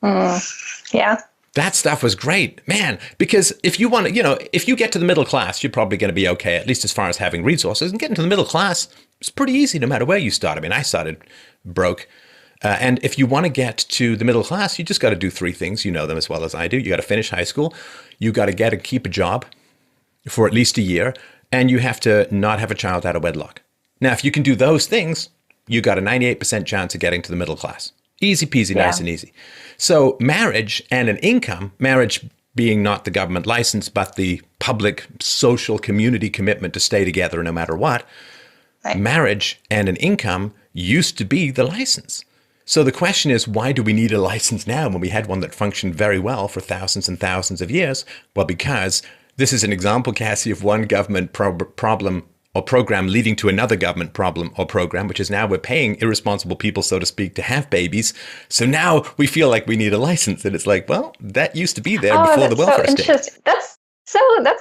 Yeah. That stuff was great, man, because if you want to, if you get to the middle class, you're probably going to be okay, at least as far as having resources. And getting to the middle class is pretty easy no matter where you start. I mean, I started broke. And if you want to get to the middle class, you just got to do three things. You know them as well as I do. You got to finish high school. You got to get and keep a job for at least a year. And you have to not have a child out of wedlock. Now, if you can do those things, you got a 98% chance of getting to the middle class. Easy peasy, nice and easy. So marriage and an income, marriage being not the government license, but the public social community commitment to stay together no matter what, marriage and an income used to be the license. So the question is, why do we need a license now when we had one that functioned very well for thousands and thousands of years? Well, because this is an example, Cassie, of one government problem or program leading to another government problem or program, which is now we're paying irresponsible people, so to speak, to have babies. So now we feel like we need a license. And it's like, well, that used to be there before the welfare state. That's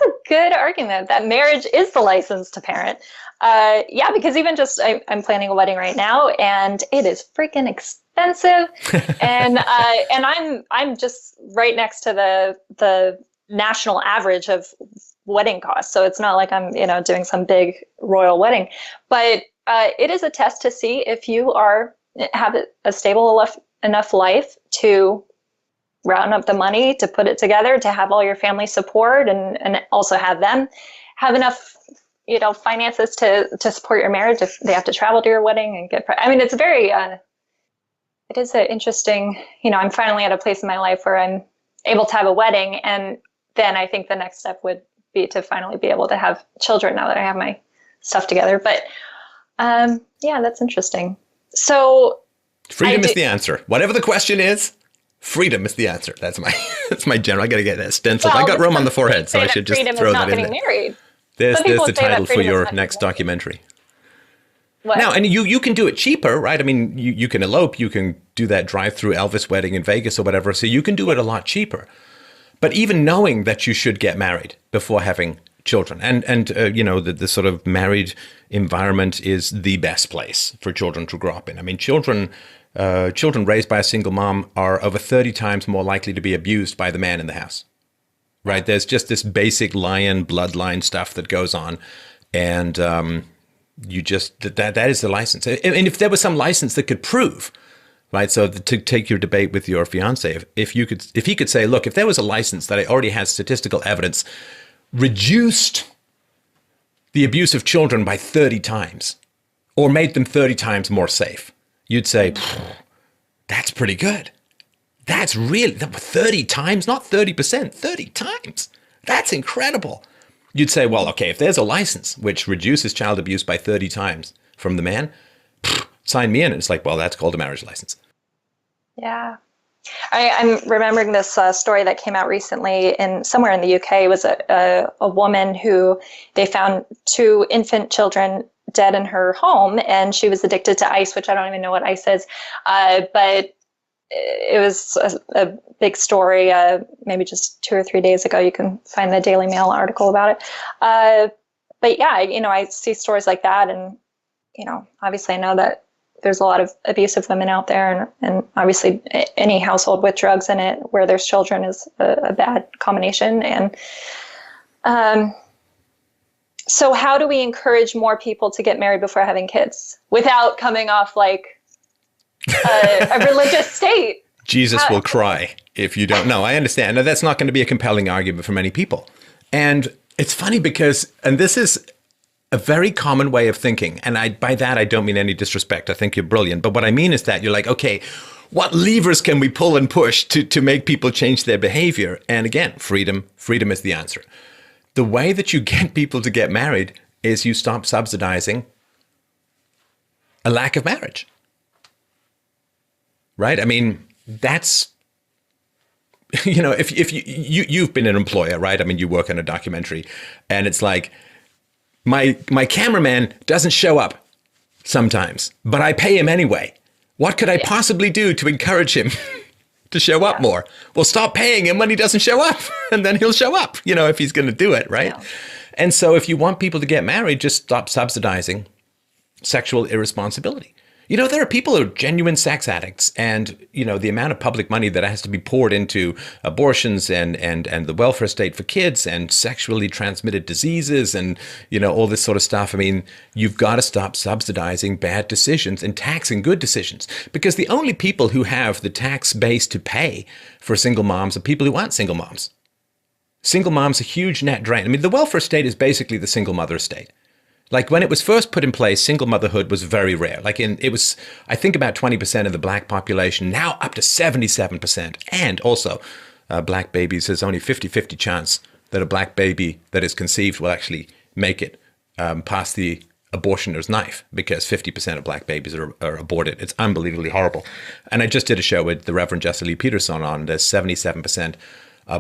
a good argument that marriage is the license to parent. Yeah, because even just I'm planning a wedding right now, and it is freaking expensive, and I'm just right next to the national average of wedding costs. So it's not like I'm doing some big royal wedding, but it is a test to see if you have a stable enough life to round up the money, to put it together, to have all your family support, and also have them have enough finances to support your marriage if they have to travel to your wedding and get. I mean, it's very. It is an interesting. I'm finally at a place in my life where I'm able to have a wedding, and then I think the next step would be to finally be able to have children now that I have my stuff together. But yeah, that's interesting. So freedom is the answer. Whatever the question is, freedom is the answer. That's my general. I got to get that stenciled. Well, I got room on the forehead, so I should just throw that in there. Married. There's the title for your next documentary. What? Now, and you can do it cheaper, right? I mean, you can elope, you can do that drive-through Elvis wedding in Vegas or whatever, so you can do it a lot cheaper. But even knowing that you should get married before having children, and you know, the sort of married environment is the best place for children to grow up in. I mean, children raised by a single mom are over 30 times more likely to be abused by the man in the house, right? There's just this basic lion bloodline stuff that goes on, and you just that is the license. And if there was some license that could prove, right? So to take your debate with your fiance, if he could say, look, if there was a license that already has statistical evidence reduced the abuse of children by 30 times or made them 30 times more safe, you'd say, that's pretty good. That's really 30 times, not 30%, 30 times. That's incredible. You'd say, well, okay, if there's a license which reduces child abuse by 30 times from the man, sign me in. And it's like, well, that's called a marriage license. Yeah. I'm remembering this story that came out recently somewhere in the UK. It was a woman who they found 2 infant children dead in her home, and she was addicted to ice, which I don't even know what ice is. But it was a big story, maybe just 2 or 3 days ago. You can find the Daily Mail article about it. But yeah, you know, I see stories like that, and, you know, obviously I know that there's a lot of abusive women out there, and obviously any household with drugs in it where there's children is a bad combination. And so how do we encourage more people to get married before having kids without coming off like a religious state? Jesus will cry if you don't. No, I understand. Now, that's not going to be a compelling argument for many people. And it's funny because, and this is a very common way of thinking, and by that I don't mean any disrespect. I think you're brilliant. But what I mean is that you're like, okay, what levers can we pull and push to make people change their behavior? And again, freedom is the answer. The way that you get people to get married is you stop subsidizing a lack of marriage. Right? I mean, that's, you know, if you've been an employer, right? I mean, you work on a documentary, and it's like, my cameraman doesn't show up sometimes, but I pay him anyway. What could I possibly do to encourage him to show up more? Well, stop paying him when he doesn't show up, and then he'll show up, you know, if he's going to do it, right? Yeah. And so if you want people to get married, just stop subsidizing sexual irresponsibility. You know, there are people who are genuine sex addicts, and, you know, the amount of public money that has to be poured into abortions and the welfare state for kids and sexually transmitted diseases and, you know, all this sort of stuff. I mean, you've got to stop subsidizing bad decisions and taxing good decisions, because the only people who have the tax base to pay for single moms are people who aren't single moms. Single moms are a huge net drain. I mean, the welfare state is basically the single mother state. Like when it was first put in place, single motherhood was very rare. It was, I think, about 20% of the black population, now up to 77%. And also, black babies, there's only 50-50 chance that a black baby that is conceived will actually make it past the abortioner's knife, because 50% of black babies are aborted. It's unbelievably horrible. And I just did a show with the Reverend Jesse Lee Peterson on there's 77%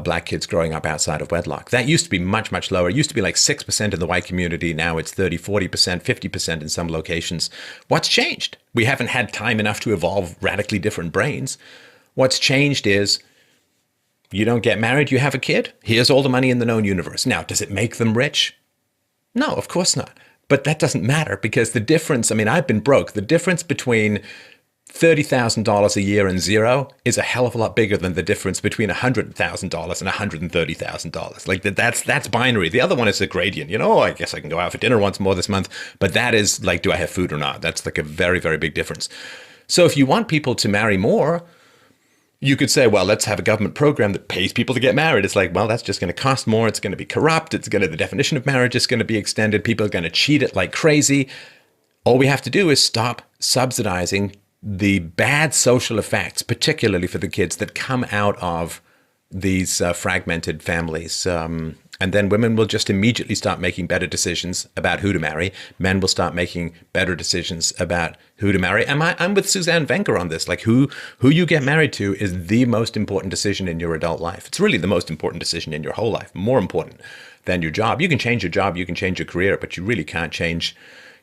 black kids growing up outside of wedlock. That used to be much, much lower. It used to be like 6% in the white community. Now it's 30, 40%, 50% in some locations. What's changed? We haven't had time enough to evolve radically different brains. What's changed is you don't get married, you have a kid. Here's all the money in the known universe. Now, does it make them rich? No, of course not. But that doesn't matter, because the difference, I mean, I've been broke. The difference between $30,000 a year and zero is a hell of a lot bigger than the difference between $100,000 and $130,000. Like that's binary. The other one is a gradient. You know, I guess I can go out for dinner once more this month, but that is like, do I have food or not? That's like a very, very big difference. So if you want people to marry more, you could say, well, let's have a government program that pays people to get married. It's like, well, that's just going to cost more. It's going to be corrupt. The definition of marriage is going to be extended. People are going to cheat it like crazy. All we have to do is stop subsidizing the bad social effects, particularly for the kids, that come out of these fragmented families. And then women will just immediately start making better decisions about who to marry. Men will start making better decisions about who to marry. I'm with Suzanne Venker on this. Like who you get married to is the most important decision in your adult life. It's really the most important decision in your whole life, more important than your job. You can change your job, you can change your career, but you really can't change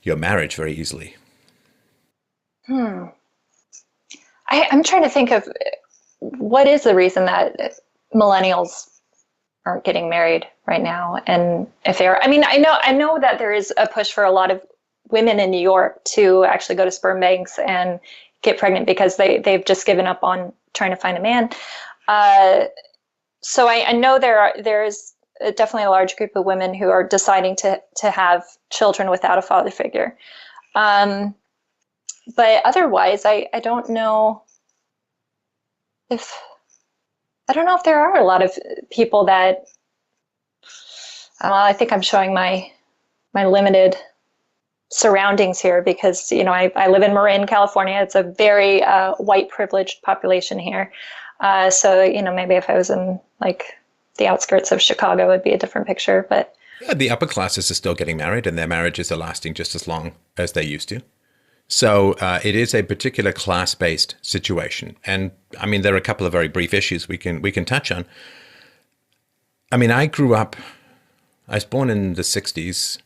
your marriage very easily. I'm trying to think of what is the reason that millennials aren't getting married right now, and if they are. I mean, I know that there is a push for a lot of women in New York to actually go to sperm banks and get pregnant because they've just given up on trying to find a man. So I know there's definitely a large group of women who are deciding to have children without a father figure. But otherwise, I don't know if there are a lot of people that, I think I'm showing my limited surroundings here because, I live in Marin, California. It's a very white privileged population here. So, maybe if I was in like the outskirts of Chicago, it would be a different picture. But yeah, the upper classes are still getting married and their marriages are lasting just as long as they used to. So it is a particular class-based situation. And I mean, there are a couple of very brief issues we can touch on. I mean, I was born in the 60s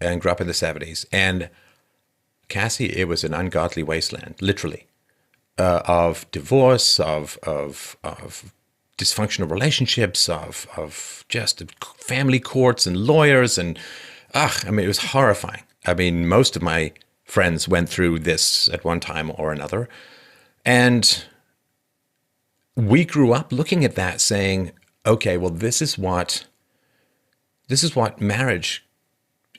and grew up in the 70s. And Cassie, it was an ungodly wasteland, literally, of divorce, of dysfunctional relationships, of just family courts and lawyers. And it was horrifying. I mean, most of my friends went through this at one time or another. And we grew up looking at that saying, okay, well, this is what marriage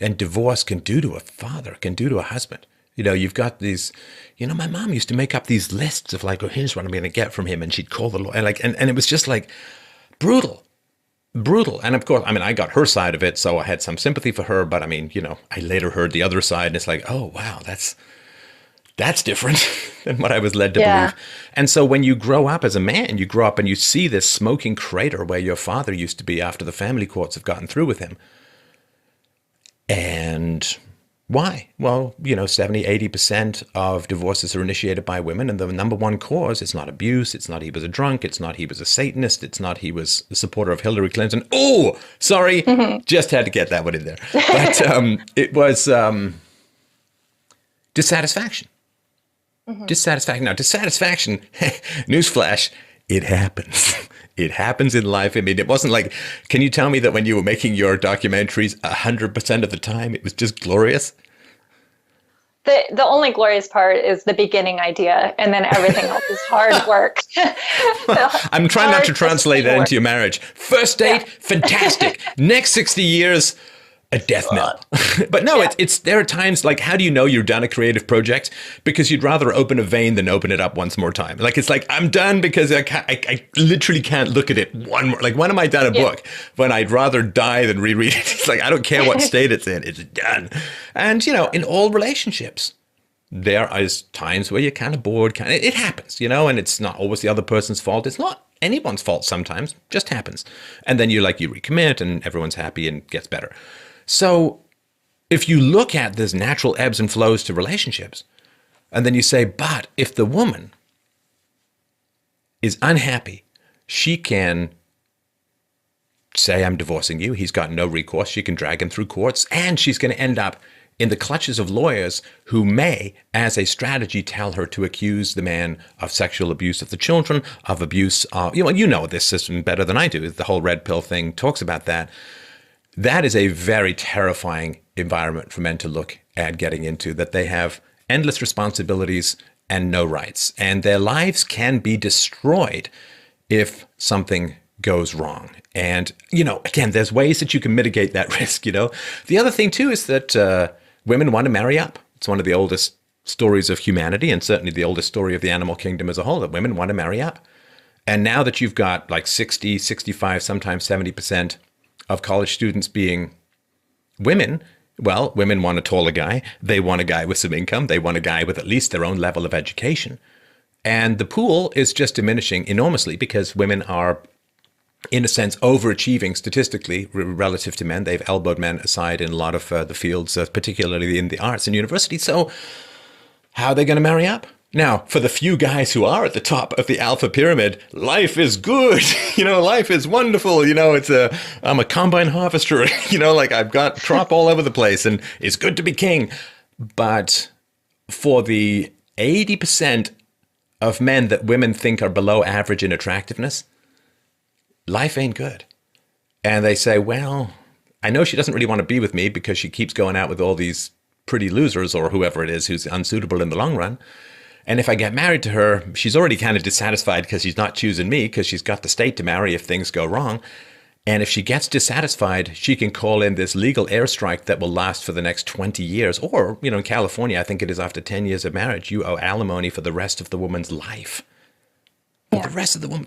and divorce can do to a father, can do to a husband. You've got these, my mom used to make up these lists of like, oh, here's what I'm going to get from him. And she'd call the lawyer. And it was just like brutal. And of course, I got her side of it, so I had some sympathy for her. But I later heard the other side, and it's like, oh wow, that's different than what I was led to believe. And so when you grow up as a man, you grow up and you see this smoking crater where your father used to be after the family courts have gotten through with him. And why? Well, 70, 80% of divorces are initiated by women. And the number one cause, it's not abuse. It's not he was a drunk. It's not he was a Satanist. It's not he was a supporter of Hillary Clinton. Oh, sorry. Just had to get that one in there. But it was dissatisfaction. Dissatisfaction. Now, dissatisfaction, newsflash, it happens. It happens in life. I mean, it wasn't like, can you tell me that when you were making your documentaries, 100% of the time, it was just glorious? The only glorious part is the beginning idea, and then everything else is hard work. I'm trying not to translate that into your marriage. First date, fantastic. Next 60 years, a death knell. But no, there are times like, how do you know you're done a creative project? Because you'd rather open a vein than open it up once more time. Like, it's like, I'm done because I literally can't look at it one more. Like, when am I done a book? When I'd rather die than reread it. It's like, I don't care what state it's in. It's done. And, in all relationships, there is times where you're kind of bored. It happens, and it's not always the other person's fault. It's not anyone's fault sometimes. Just happens. And then you recommit and everyone's happy and gets better. So if you look at this natural ebbs and flows to relationships, and then you say, but if the woman is unhappy, she can say, I'm divorcing you. He's got no recourse. She can drag him through courts, and she's going to end up in the clutches of lawyers who may, as a strategy, tell her to accuse the man of sexual abuse of the children, of abuse of, you know this system better than I do. The whole red pill thing talks about that. That is a very terrifying environment for men to look at getting into, that they have endless responsibilities and no rights. And their lives can be destroyed if something goes wrong. And, again, there's ways that you can mitigate that risk, The other thing, too, is that women want to marry up. It's one of the oldest stories of humanity, and certainly the oldest story of the animal kingdom as a whole, that women want to marry up. And now that you've got like 60, 65, sometimes 70% of college students being women, well, women want a taller guy. They want a guy with some income. They want a guy with at least their own level of education. And the pool is just diminishing enormously because women are in a sense, overachieving statistically relative to men. They've elbowed men aside in a lot of the fields, particularly in the arts and universities. So how are they going to marry up? Now, for the few guys who are at the top of the alpha pyramid, life is good. Life is wonderful. I'm a combine harvester. Like I've got crop all over the place and it's good to be king. But for the 80% of men that women think are below average in attractiveness, life ain't good. And they say, well, I know she doesn't really want to be with me because she keeps going out with all these pretty losers or whoever it is who's unsuitable in the long run. And if I get married to her, she's already kind of dissatisfied because she's not choosing me because she's got the state to marry if things go wrong. And if she gets dissatisfied, she can call in this legal airstrike that will last for the next 20 years. Or, in California, I think it is after 10 years of marriage, you owe alimony for the rest of the woman's life. Yeah. The rest of the woman,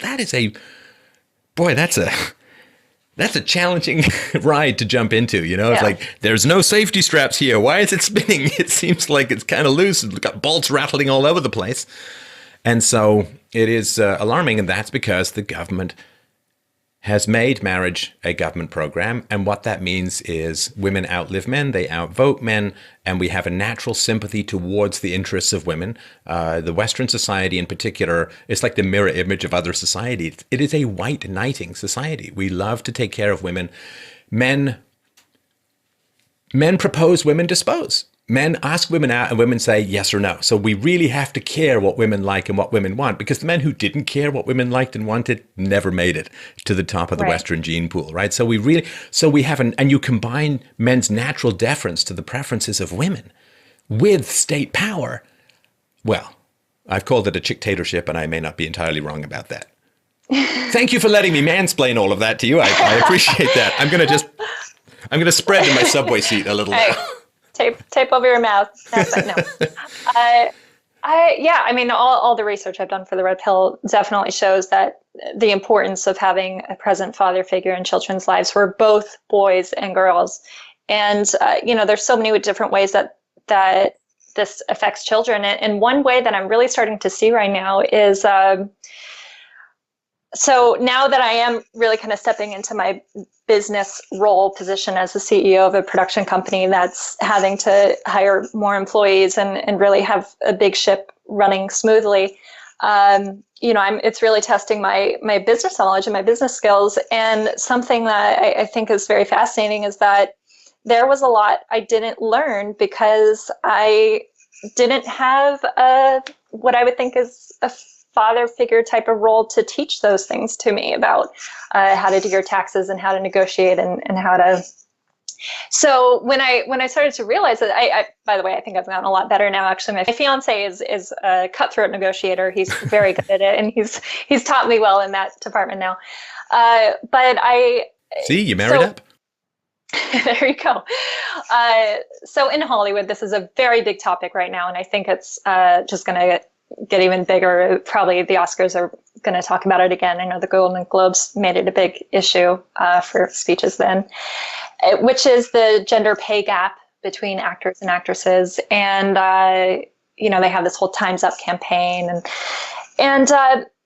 that's a challenging ride to jump into, It's like, there's no safety straps here. Why is it spinning? It seems like it's kind of loose. It's got bolts rattling all over the place. And so it is alarming. And that's because the government has made marriage a government program. And what that means is women outlive men, they outvote men, and we have a natural sympathy towards the interests of women. The Western society in particular is like the mirror image of other societies. It is a white knighting society. We love to take care of women. Men propose, women dispose. Men ask women out and women say yes or no. So we really have to care what women like and what women want, because the men who didn't care what women liked and wanted never made it to the top of the Western gene pool, right? So we have and you combine men's natural deference to the preferences of women with state power. Well, I've called it a chicktatorship, and I may not be entirely wrong about that. Thank you for letting me mansplain all of that to you. I appreciate that. I'm going to spread in my subway seat a little now. Tape over your mouth. No. All the research I've done for the Red Pill definitely shows that the importance of having a present father figure in children's lives for both boys and girls. And, there's so many different ways that this affects children. And one way that I'm really starting to see right now is, so now that I am really kind of stepping into my business role position as the CEO of a production company that's having to hire more employees and really have a big ship running smoothly, it's really testing my business knowledge and my business skills. And something that I think is very fascinating is that there was a lot I didn't learn because I didn't have what I would think is a father figure type of role to teach those things to me about how to do your taxes and how to negotiate and how to. So when I started to realize that, I by the way, I think I've gotten a lot better now. Actually, my fiance is a cutthroat negotiator. He's very good at it, and he's taught me well in that department now. But I see you married up. There you go. So in Hollywood, this is a very big topic right now, and I think it's just going to get even bigger. Probably the Oscars are going to talk about it again. I know the Golden Globes made it a big issue for speeches then, which is the gender pay gap between actors and actresses. And, they have this whole Time's Up campaign. And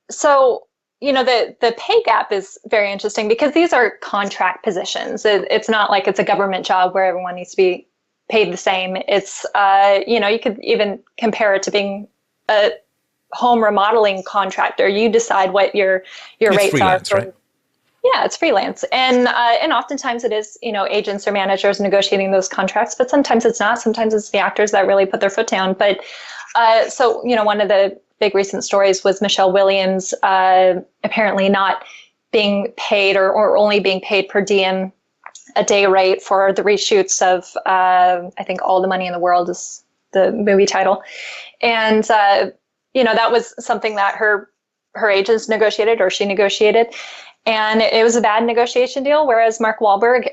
so, the pay gap is very interesting because these are contract positions. It's not like it's a government job where everyone needs to be paid the same. It's, you could even compare it to being a home remodeling contractor. You decide what your rates freelance, are. Right? Yeah, it's freelance. And oftentimes it is, agents or managers negotiating those contracts, but sometimes it's not. Sometimes it's the actors that really put their foot down. But so, one of the big recent stories was Michelle Williams apparently not being paid or only being paid per diem, a day rate for the reshoots of, I think All the Money in the World is the movie title. And, that was something that her agents negotiated, or she negotiated. And it was a bad negotiation deal, whereas Mark Wahlberg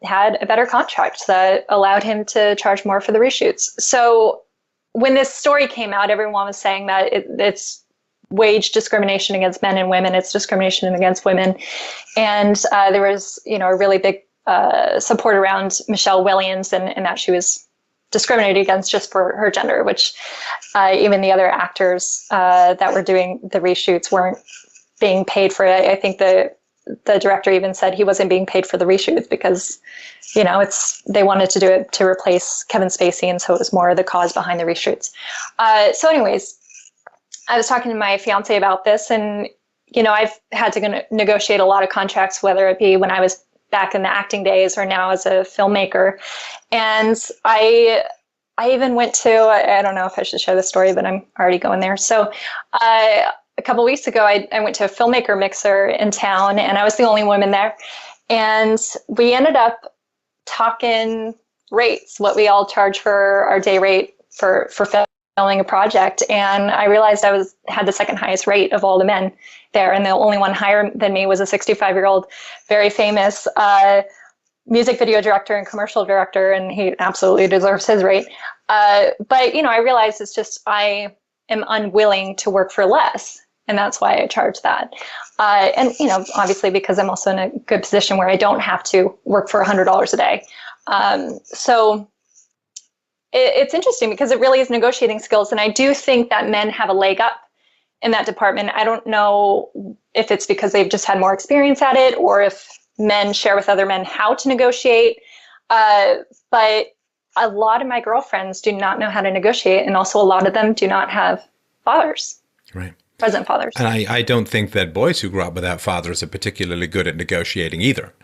had a better contract that allowed him to charge more for the reshoots. So when this story came out, everyone was saying that it's wage discrimination against men and women. It's discrimination against women. And there was, a really big support around Michelle Williams and that she was discriminated against just for her gender, which even the other actors that were doing the reshoots weren't being paid for it. I think the the director even said he wasn't being paid for the reshoot because, they wanted to do it to replace Kevin Spacey, and so it was more the cause behind the reshoots. So anyways, I was talking to my fiance about this, and I've had to negotiate a lot of contracts, whether it be when I was back in the acting days or now as a filmmaker. And I even went to, I don't know if I should share the story, but I'm already going there. So a couple of weeks ago, I went to a filmmaker mixer in town, and I was the only woman there. And we ended up talking rates, what we all charge for our day rate for filming a project. And I realized I had the second highest rate of all the men there. And the only one higher than me was a 65-year-old, very famous music video director and commercial director, and he absolutely deserves his rate. But, I realized it's just I am unwilling to work for less, and that's why I charge that. And, obviously because I'm also in a good position where I don't have to work for $100 a day. So it's interesting because it really is negotiating skills, and I do think that men have a leg up in that department. I don't know if it's because they've just had more experience at it, or if men share with other men how to negotiate. But a lot of my girlfriends do not know how to negotiate. And also a lot of them do not have fathers. Right. Present fathers. And I don't think that boys who grow up without fathers are particularly good at negotiating either.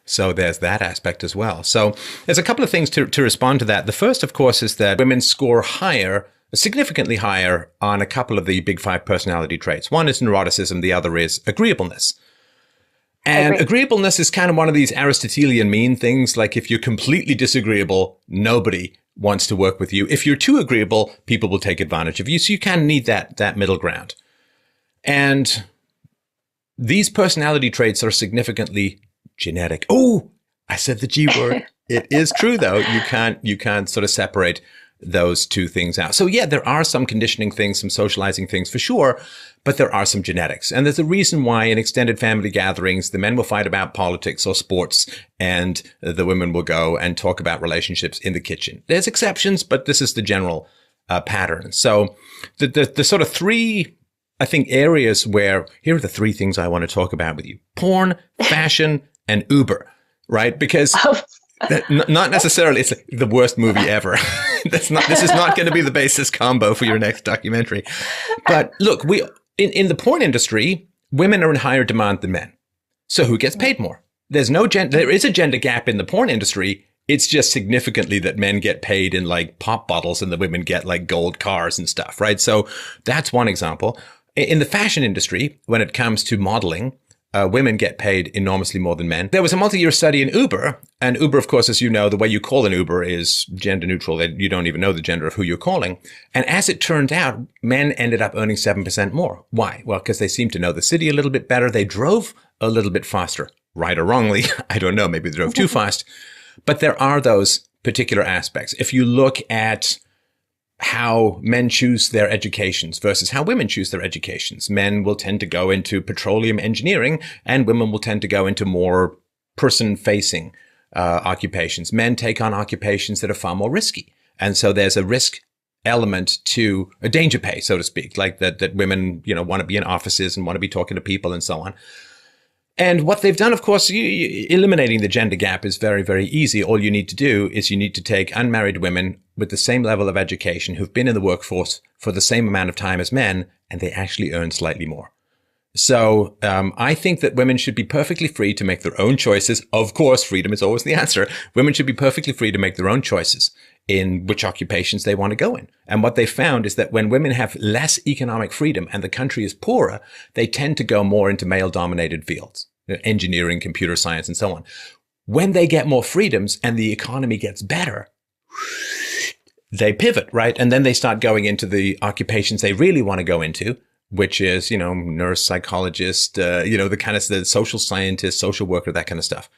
So there's that aspect as well. So there's a couple of things to respond to that. The first, of course, is that women score higher, significantly higher, on a couple of the big 5 personality traits. One is neuroticism. The other is agreeableness. And agreeableness is kind of one of these Aristotelian mean things. Like if you're completely disagreeable, nobody wants to work with you. If you're too agreeable, people will take advantage of you. So you kind of need that middle ground. And these personality traits are significantly genetic. Oh, I said the G word. It is true, though. You can't sort of separate those two things out. So yeah, there are some conditioning things, some socializing things for sure, but there are some genetics. And there's a reason why in extended family gatherings, the men will fight about politics or sports, and the women will go and talk about relationships in the kitchen. There's exceptions, but this is the general pattern. So the sort of 3, I think, areas where, here are the 3 things I want to talk about with you: porn, fashion, and Uber, right? Because not necessarily it's the worst movie ever. This is not going to be the basis combo for your next documentary. But look, in the porn industry, women are in higher demand than men. So who gets paid more? There is a gender gap in the porn industry. It's just significantly that men get paid in like pop bottles and the women get like gold cars and stuff, right? So that's one example. In the fashion industry, when it comes to modeling, women get paid enormously more than men. There was a multi-year study in Uber, and Uber, of course, as you know, the way you call an Uber is gender neutral. You don't even know the gender of who you're calling. And as it turned out, men ended up earning 7% more. Why? Well, because they seemed to know the city a little bit better. They drove a little bit faster, right or wrongly. I don't know. Maybe they drove too fast. But there are those particular aspects. If you look at how men choose their educations versus how women choose their educations, men will tend to go into petroleum engineering and women will tend to go into more person-facing occupations. Men take on occupations that are far more risky. And so there's a risk element to a danger pay, so to speak, like that women, want to be in offices and want to be talking to people and so on. And what they've done, of course, eliminating the gender gap is very, very easy. All you need to do is you need to take unmarried women with the same level of education who've been in the workforce for the same amount of time as men, and they actually earn slightly more. So I think that women should be perfectly free to make their own choices. Of course, freedom is always the answer. Women should be perfectly free to make their own choices in which occupations they want to go in. And what they found is that when women have less economic freedom and the country is poorer, they tend to go more into male-dominated fields, engineering, computer science, and so on. When they get more freedoms and the economy gets better, they pivot, right? And then they start going into the occupations they really want to go into, which is, nurse, psychologist, the kind of the social scientist, social worker, that kind of stuff,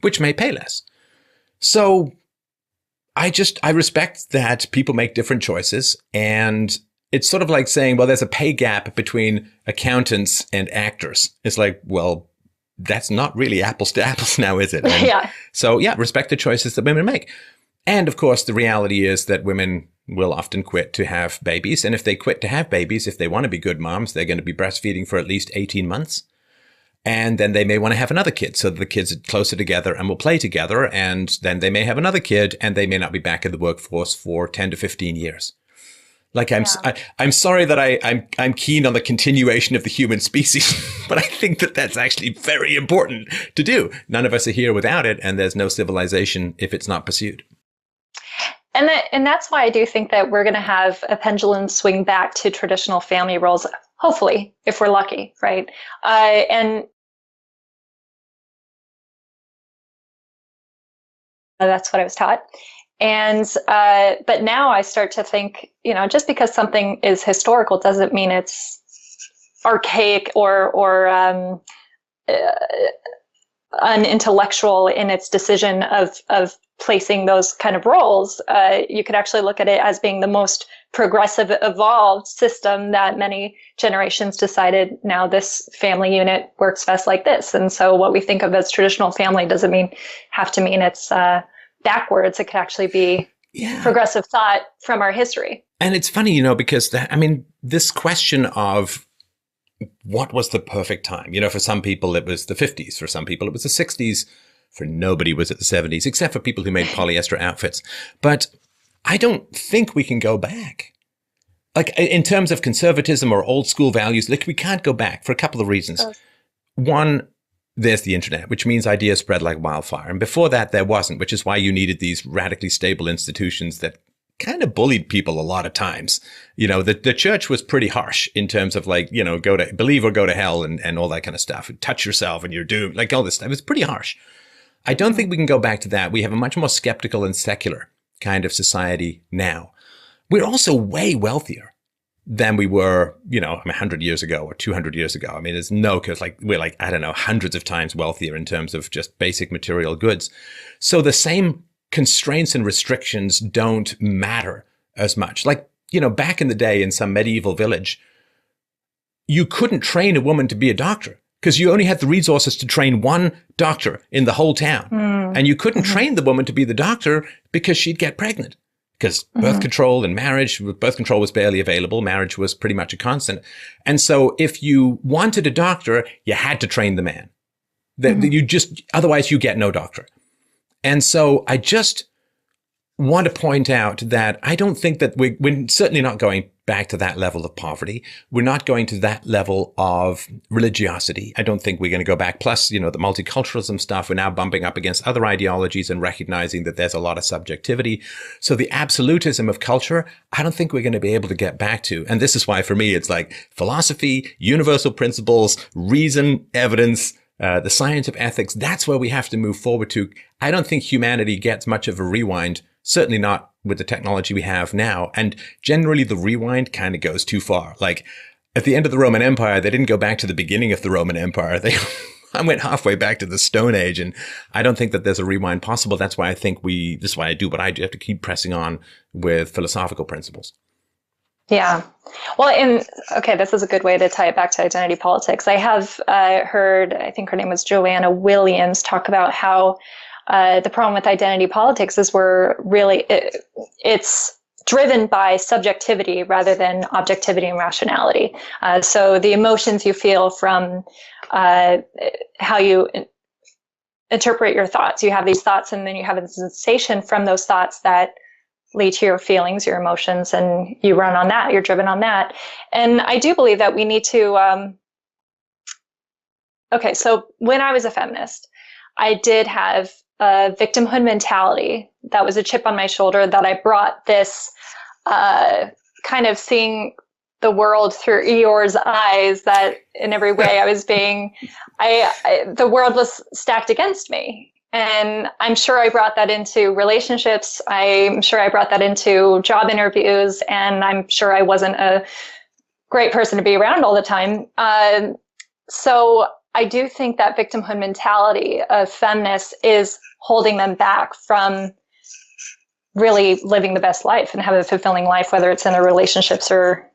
which may pay less. So I respect that people make different choices. And it's sort of like saying, well, there's a pay gap between accountants and actors. It's like, well, that's not really apples to apples now, is it? And yeah. So yeah, respect the choices that women make. And of course, the reality is that women will often quit to have babies. And if they quit to have babies, if they want to be good moms, they're going to be breastfeeding for at least 18 months. And then they may want to have another kid so that the kids are closer together and will play together. And then they may have another kid and they may not be back in the workforce for 10 to 15 years. Like I'm sorry that I'm keen on the continuation of the human species, but I think that that's actually very important to do. None of us are here without it, and there's no civilization if it's not pursued. And that's why I do think that we're going to have a pendulum swing back to traditional family roles, hopefully, if we're lucky, right? And that's what I was taught. And, but now I start to think, just because something is historical doesn't mean it's archaic or unintellectual in its decision of placing those kind of roles. You could actually look at it as being the most progressive, evolved system that many generations decided now this family unit works best like this. And so what we think of as traditional family doesn't have to mean it's, backwards. It could actually be progressive thought from our history. And it's funny, because this question of what was the perfect time? For some people it was the 50s. For some people it was the 60s. For nobody was it the 70s, except for people who made polyester outfits. But I don't think we can go back. Like in terms of conservatism or old school values, like we can't go back for a couple of reasons. One, there's the internet, which means ideas spread like wildfire. And before that, there wasn't, which is why you needed these radically stable institutions that kind of bullied people a lot of times. The church was pretty harsh in terms of go to believe or go to hell and all that kind of stuff. Touch yourself and you're doomed, like all this stuff. It was pretty harsh. I don't think we can go back to that. We have a much more skeptical and secular kind of society now. We're also way wealthier than we were, 100 years ago or 200 years ago. There's no, because we're hundreds of times wealthier in terms of just basic material goods. So the same constraints and restrictions don't matter as much. Back in the day in some medieval village, you couldn't train a woman to be a doctor because you only had the resources to train one doctor in the whole town. And you couldn't train the woman to be the doctor because she'd get pregnant. Because birth control and marriage, birth control was barely available. Marriage was pretty much a constant. And so if you wanted a doctor, you had to train the man. Otherwise you get no doctor. And so I just want to point out that I don't think that we're certainly not going back to that level of poverty. We're not going to that level of religiosity. I don't think we're going to go back. Plus, the multiculturalism stuff, we're now bumping up against other ideologies and recognizing that there's a lot of subjectivity. So the absolutism of culture, I don't think we're going to be able to get back to. And this is why for me, it's like philosophy, universal principles, reason, evidence, the science of ethics. That's where we have to move forward to. I don't think humanity gets much of a rewind. Certainly not with the technology we have now. And generally the rewind kind of goes too far. Like at the end of the Roman Empire, they didn't go back to the beginning of the Roman Empire. I went halfway back to the Stone Age, and I don't think that there's a rewind possible. That's why I think this is why I do what I do. I have to keep pressing on with philosophical principles. Yeah. Well, this is a good way to tie it back to identity politics. I have heard, I think her name was Joanna Williams, talk about how the problem with identity politics is it's driven by subjectivity rather than objectivity and rationality. So the emotions you feel from how you interpret your thoughts, you have these thoughts and then you have a sensation from those thoughts that lead to your feelings, your emotions, and you run on that, you're driven on that. And I do believe that we need to, so when I was a feminist, I did have a victimhood mentality that was a chip on my shoulder that I brought this kind of seeing the world through Eeyore's eyes, that in every way I was being, the world was stacked against me. And I'm sure I brought that into relationships. I'm sure I brought that into job interviews, and I'm sure I wasn't a great person to be around all the time. So I do think that victimhood mentality of feminists is holding them back from really living the best life and having a fulfilling life, whether it's in their relationships or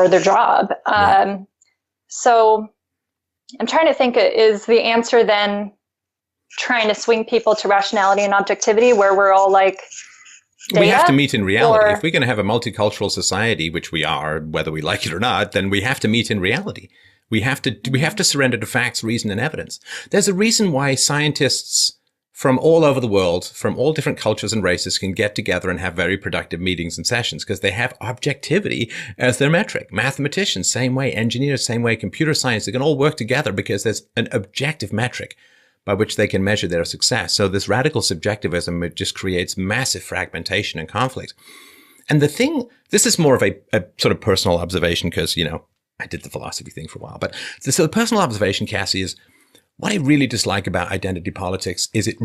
their job. Right. So I'm trying to think, is the answer then trying to swing people to rationality and objectivity where we're all like data? We have to meet in reality. If we're going to have a multicultural society, which we are, whether we like it or not, then we have to meet in reality. We have to surrender to facts, reason, and evidence. There's a reason why scientists from all over the world, from all different cultures and races, can get together and have very productive meetings and sessions, because they have objectivity as their metric. Mathematicians, same way. Engineers, same way. Computer science, they can all work together because there's an objective metric by which they can measure their success. So this radical subjectivism, it just creates massive fragmentation and conflict. And this is more of a sort of personal observation, because, I did the philosophy thing for a while. But so the personal observation, Cassie, is what I really dislike about identity politics is it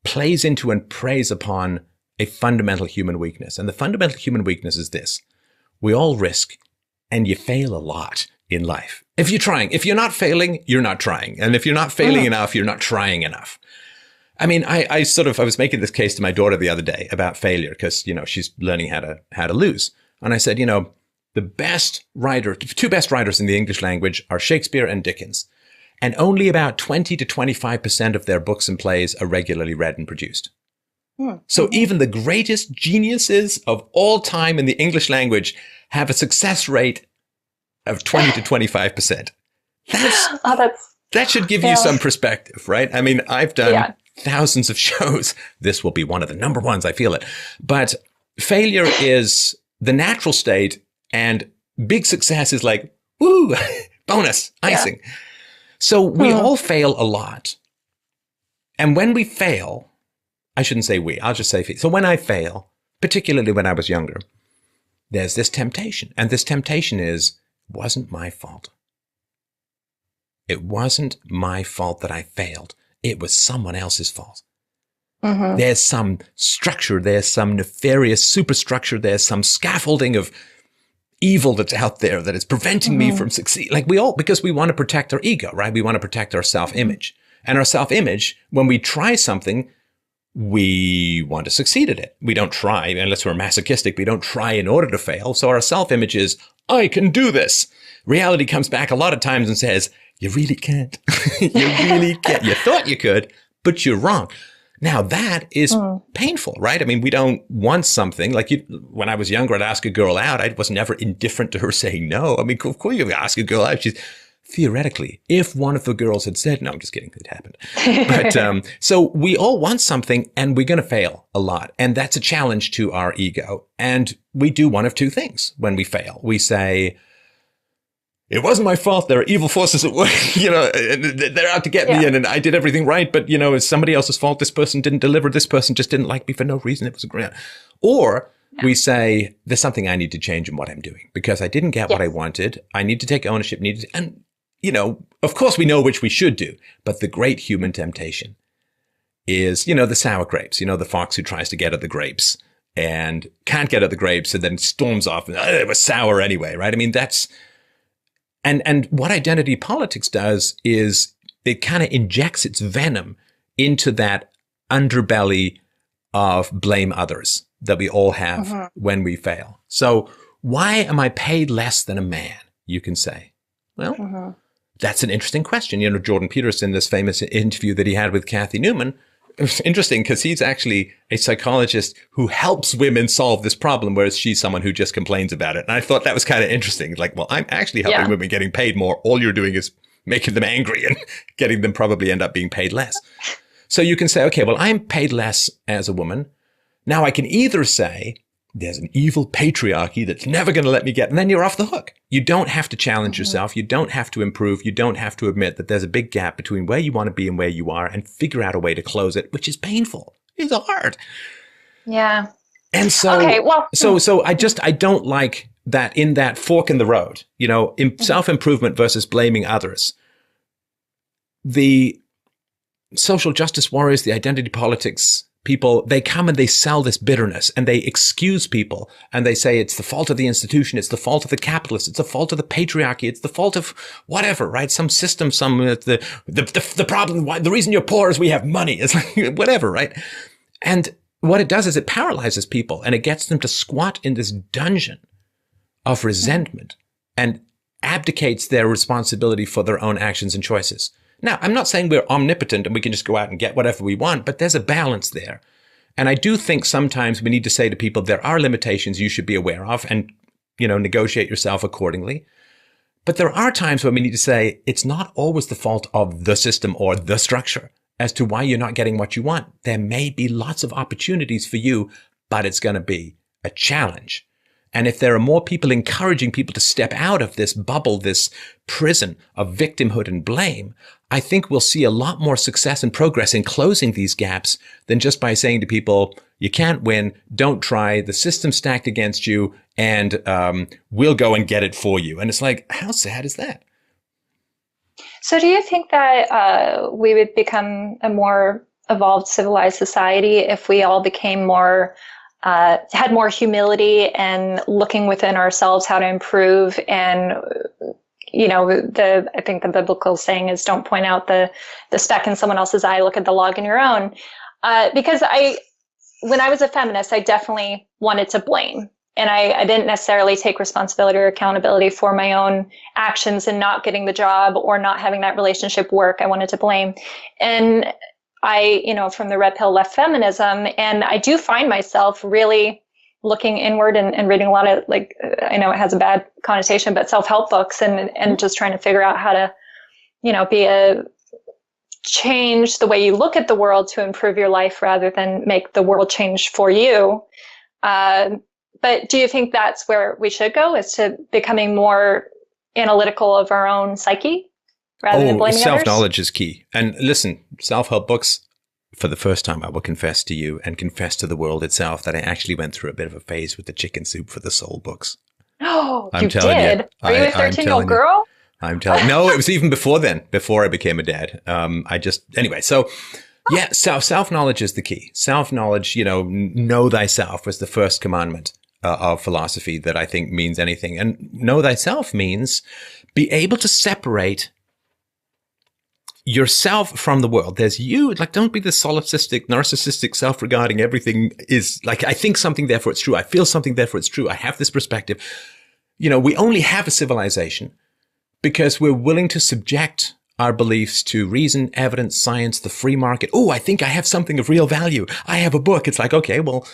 plays into and preys upon a fundamental human weakness. And the fundamental human weakness is this: we all risk, and you fail a lot in life. If you're not failing, you're not trying. And if you're not failing enough, you're not trying enough. I mean, I was making this case to my daughter the other day about failure, because, she's learning how to lose. And I said, the two best writers in the English language are Shakespeare and Dickens. And only about 20 to 25% of their books and plays are regularly read and produced. So even the greatest geniuses of all time in the English language have a success rate of 20 to 25%. That should give you some perspective, right? I mean, I've done thousands of shows. This will be one of the number ones, I feel it. But failure is the natural state, and big success is like, woo, bonus, icing. So we all fail a lot. And when we fail, I shouldn't say we, I'll just say, so when I fail, particularly when I was younger, there's this temptation. And this temptation is, it wasn't my fault. It wasn't my fault that I failed. It was someone else's fault. There's some structure, there's some nefarious superstructure, there's some scaffolding of evil that's out there that is preventing me from succeeding. Like because we want to protect our ego, right? We want to protect our self-image. And our self-image, when we try something, we want to succeed at it. We don't try, unless we're masochistic, we don't try in order to fail. So our self-image is, I can do this. Reality comes back a lot of times and says, you really can't. You really can't. You thought you could, but you're wrong. Now that is painful, right? I mean, we don't want something like when I was younger, I'd ask a girl out. I was never indifferent to her saying no. I mean, of course you ask a girl out. She's theoretically, if one of the girls had said, no, I'm just kidding. It happened. But, so we all want something, and we're going to fail a lot. And that's a challenge to our ego. And we do one of two things when we fail. We say, it wasn't my fault. There are evil forces at work, they're out to get me, and I did everything right. But, it's somebody else's fault. This person didn't deliver. This person just didn't like me for no reason. It was great. Or we say, there's something I need to change in what I'm doing because I didn't get what I wanted. I need to take ownership. And, of course we know which we should do. But the great human temptation is, the sour grapes, the fox who tries to get at the grapes and can't get at the grapes and then storms off. And, it was sour anyway, right? I mean, that's... And what identity politics does is it kind of injects its venom into that underbelly of blame others that we all have when we fail. So why am I paid less than a man? You can say, well, that's an interesting question. Jordan Peterson, this famous interview that he had with Kathy Newman, it was interesting because he's actually a psychologist who helps women solve this problem, whereas she's someone who just complains about it. And I thought that was kind of interesting. Like, well, I'm actually helping women getting paid more. All you're doing is making them angry and getting them probably end up being paid less. So you can say, okay, well, I'm paid less as a woman. Now I can either say there's an evil patriarchy that's never going to let me get, and then you're off the hook. You don't have to challenge yourself. You don't have to improve. You don't have to admit that there's a big gap between where you want to be and where you are and figure out a way to close it, which is painful. It's hard. Yeah. And so, I don't like that in that fork in the road, in self-improvement versus blaming others. The social justice warriors, the identity politics people, they come and they sell this bitterness and they excuse people and they say it's the fault of the institution, it's the fault of the capitalists, it's the fault of the patriarchy, it's the fault of whatever, right? Some system, the problem, why the reason you're poor is we have money. It's like whatever, right? And what it does is it paralyzes people and it gets them to squat in this dungeon of resentment and abdicates their responsibility for their own actions and choices. Now, I'm not saying we're omnipotent and we can just go out and get whatever we want, but there's a balance there. And I do think sometimes we need to say to people, there are limitations you should be aware of and, negotiate yourself accordingly. But there are times when we need to say it's not always the fault of the system or the structure as to why you're not getting what you want. There may be lots of opportunities for you, but it's going to be a challenge. And if there are more people encouraging people to step out of this bubble, this prison of victimhood and blame, I think we'll see a lot more success and progress in closing these gaps than just by saying to people, you can't win, don't try, the system's stacked against you, and we'll go and get it for you. And it's like, how sad is that? So do you think that we would become a more evolved, civilized society if we all became more had more humility and looking within ourselves how to improve? And I think the biblical saying is, don't point out the speck in someone else's eye, look at the log in your own. Because when I was a feminist, I definitely wanted to blame. And I didn't necessarily take responsibility or accountability for my own actions and not getting the job or not having that relationship work. I wanted to blame. And from the red pill left feminism, and I do find myself really looking inward and reading a lot of, like, I know it has a bad connotation, but self-help books and just trying to figure out how to, change the way you look at the world to improve your life rather than make the world change for you. But do you think that's where we should go, is to becoming more analytical of our own psyche rather than blaming self-knowledge is key. And listen, self-help books, for the first time, I will confess to you and confess to the world itself that I actually went through a bit of a phase with the chicken soup for the soul books. Oh, you did? Are you a 13-year-old girl? I'm telling you. No, it was even before then, before I became a dad. Self-knowledge is the key. Self-knowledge, know thyself was the first commandment of philosophy that I think means anything. And know thyself means be able to separate yourself from the world. There's you, like, don't be the solipsistic, narcissistic, self-regarding, everything is like, I think something, therefore it's true. I feel something, therefore it's true. I have this perspective. We only have a civilization because we're willing to subject our beliefs to reason, evidence, science, the free market. Oh, I think I have something of real value. I have a book. It's like, okay, well,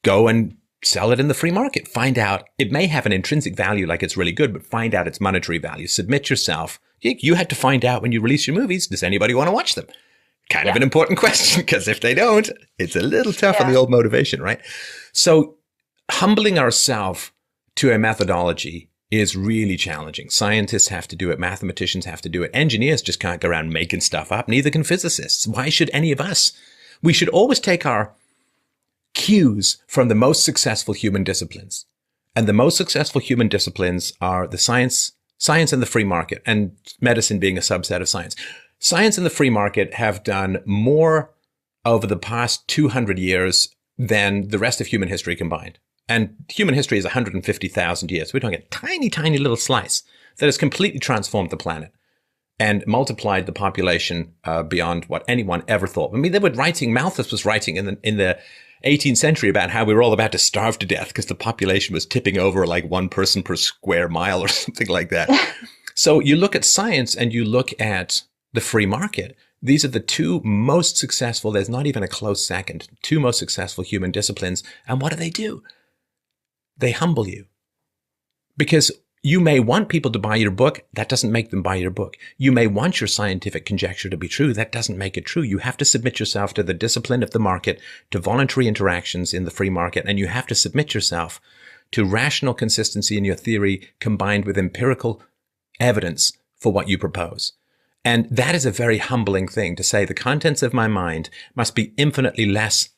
go and sell it in the free market. Find out. It may have an intrinsic value, like it's really good, but find out its monetary value. Submit yourself. You had to find out when you release your movies, does anybody want to watch them? Kind of an important question, because if they don't, it's a little tough on the old motivation, right? So humbling ourselves to a methodology is really challenging. Scientists have to do it. Mathematicians have to do it. Engineers just can't go around making stuff up. Neither can physicists. Why should any of us? We should always take our cues from the most successful human disciplines. And the most successful human disciplines are the science and the free market, and medicine being a subset of science. Science and the free market have done more over the past 200 years than the rest of human history combined. And human history is 150,000 years. We're talking a tiny, tiny little slice that has completely transformed the planet and multiplied the population beyond what anyone ever thought. I mean, they were writing, Malthus was writing in the 18th century about how we were all about to starve to death because the population was tipping over like one person per square mile or something like that. So you look at science and you look at the free market. These are the two most successful, there's not even a close second, two most successful human disciplines. And what do? They humble you. Because you may want people to buy your book. That doesn't make them buy your book. You may want your scientific conjecture to be true. That doesn't make it true. You have to submit yourself to the discipline of the market, to voluntary interactions in the free market, and you have to submit yourself to rational consistency in your theory combined with empirical evidence for what you propose. And that is a very humbling thing, to say the contents of my mind must be infinitely less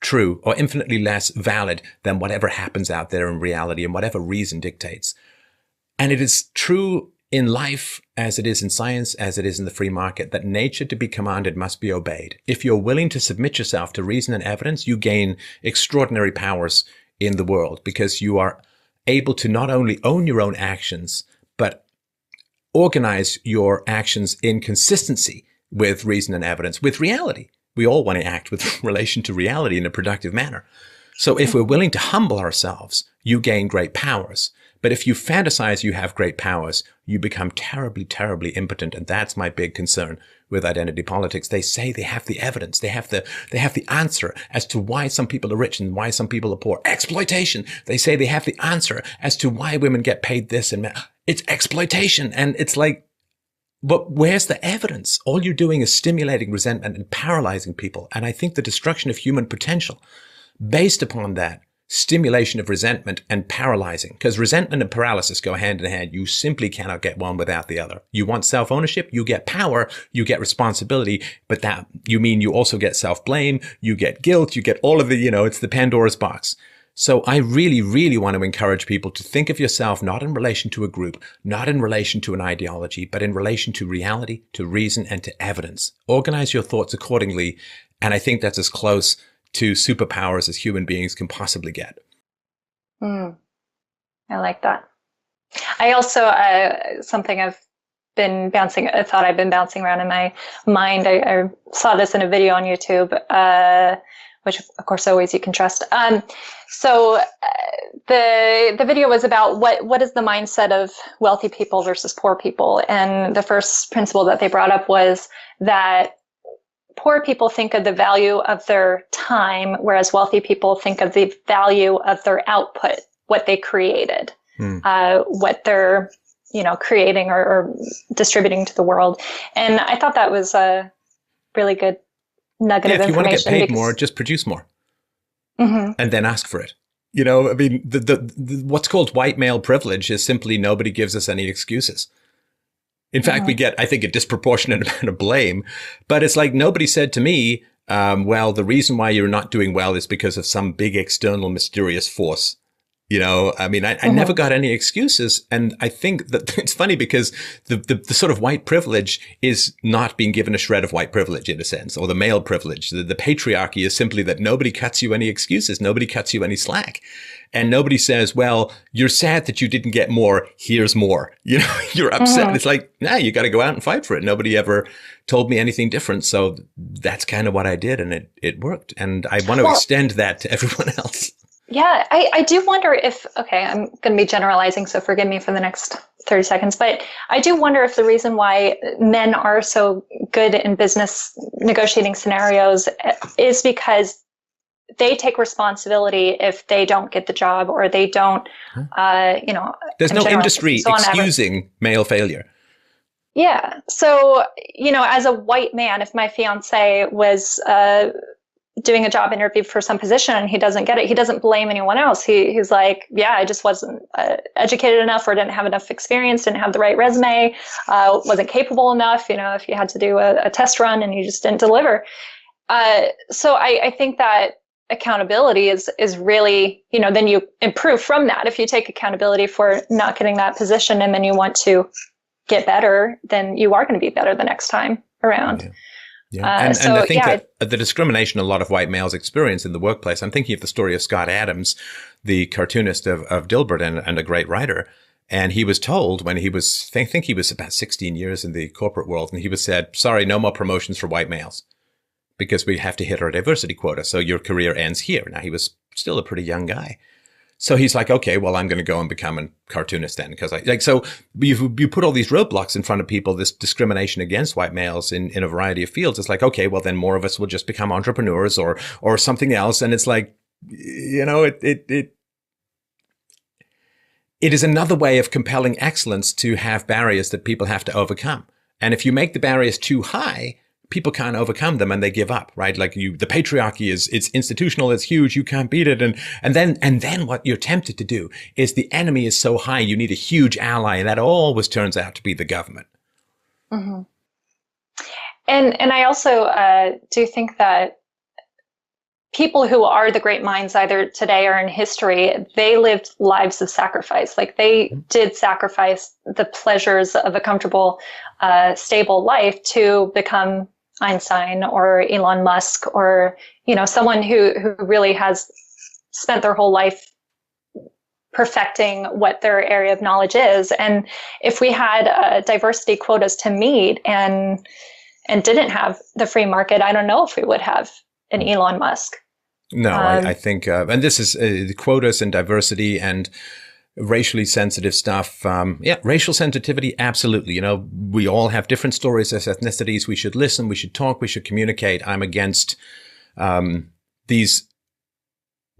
true or infinitely less valid than whatever happens out there in reality and whatever reason dictates. And it is true in life, as it is in science, as it is in the free market, that nature to be commanded must be obeyed. If you're willing to submit yourself to reason and evidence, you gain extraordinary powers in the world, because you are able to not only own your own actions, but organize your actions in consistency with reason and evidence, with reality. We all want to act with relation to reality in a productive manner. So if we're willing to humble ourselves, you gain great powers. But if you fantasize you have great powers, you become terribly, terribly impotent. And that's my big concern with identity politics. They say they have the evidence. They have the answer as to why some people are rich and why some people are poor. Exploitation. They say they have the answer as to why women get paid this and It's exploitation. And it's like, but where's the evidence? All you're doing is stimulating resentment and paralyzing people. And I think the destruction of human potential based upon that stimulation of resentment and paralyzing, because resentment and paralysis go hand in hand. You simply cannot get one without the other. You want self-ownership, you get power, you get responsibility, but that you mean you also get self-blame, you get guilt, you get all of the, it's the Pandora's box. So I really, really want to encourage people to think of yourself not in relation to a group, not in relation to an ideology, but in relation to reality, to reason, and to evidence. Organize your thoughts accordingly. And I think that's as close to superpowers as human beings can possibly get. I like that. I also, something I thought I've been bouncing around in my mind. I saw this in a video on YouTube, which of course always you can trust. So the video was about what is the mindset of wealthy people versus poor people. And the first principle that they brought up was that poor people think of the value of their time, whereas wealthy people think of the value of their output, what they created, what they're, creating or distributing to the world. And I thought that was a really good nugget of information. If you want to get paid more, just produce more, and then ask for it. The what's called white male privilege is simply nobody gives us any excuses. In fact, we get, I think, a disproportionate amount of blame, but it's like nobody said to me, well, the reason why you're not doing well is because of some big external mysterious force. I never got any excuses. And I think that it's funny because the sort of white privilege is not being given a shred of white privilege in a sense, or the male privilege. The patriarchy is simply that nobody cuts you any excuses. Nobody cuts you any slack. And nobody says, well, you're sad that you didn't get more. Here's more. You're upset. It's like, nah, you got to go out and fight for it. Nobody ever told me anything different. So that's kind of what I did. And it worked. And I want to extend that to everyone else. Yeah, I do wonder if, okay, I'm going to be generalizing, so forgive me for the next 30 seconds, but I do wonder if the reason why men are so good in business negotiating scenarios is because they take responsibility if they don't get the job or they don't, There's no industry excusing male failure. Yeah. So, as a white man, if my fiance was doing a job interview for some position and he doesn't get it, he doesn't blame anyone else. He's like, yeah, I just wasn't educated enough or didn't have enough experience, didn't have the right resume, wasn't capable enough, if you had to do a test run and you just didn't deliver. So I think that accountability is really, then you improve from that. If you take accountability for not getting that position and then you want to get better, then you are going to be better the next time around. Yeah. Yeah. And I think that the discrimination a lot of white males experience in the workplace, I'm thinking of the story of Scott Adams, the cartoonist of Dilbert and a great writer. And he was told when he was, I think he was about 16 years in the corporate world, and he was said, sorry, no more promotions for white males because we have to hit our diversity quota. So your career ends here. Now, he was still a pretty young guy. So he's like, okay, well, I'm going to go and become a cartoonist then. Because so you put all these roadblocks in front of people, this discrimination against white males in a variety of fields. It's like, okay, well, then more of us will just become entrepreneurs or something else. And it's like, it is another way of compelling excellence to have barriers that people have to overcome. And if you make the barriers too high, people can't overcome them and they give up, right? Like the patriarchy it's institutional, it's huge, you can't beat it. And then what you're tempted to do is the enemy is so high, you need a huge ally. And that always turns out to be the government. Mm-hmm. And I also do think that people who are the great minds, either today or in history, they lived lives of sacrifice. Like they did sacrifice the pleasures of a comfortable, stable life to become Einstein or Elon Musk or, someone who really has spent their whole life perfecting what their area of knowledge is. And if we had diversity quotas to meet and didn't have the free market, I don't know if we would have an Elon Musk. No, I think, and this is the quotas and diversity and racially sensitive stuff. Racial sensitivity, absolutely. We all have different stories as ethnicities. We should listen. We should talk. We should communicate. I'm against these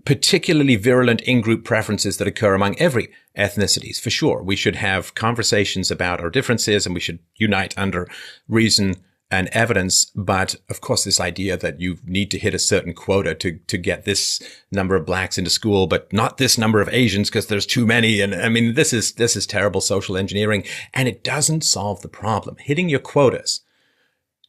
particularly virulent in-group preferences that occur among every ethnicities, for sure. We should have conversations about our differences and we should unite under reason and evidence. But of course, this idea that you need to hit a certain quota to get this number of blacks into school, but not this number of Asians because there's too many. And I mean, this is terrible social engineering, and it doesn't solve the problem. Hitting your quotas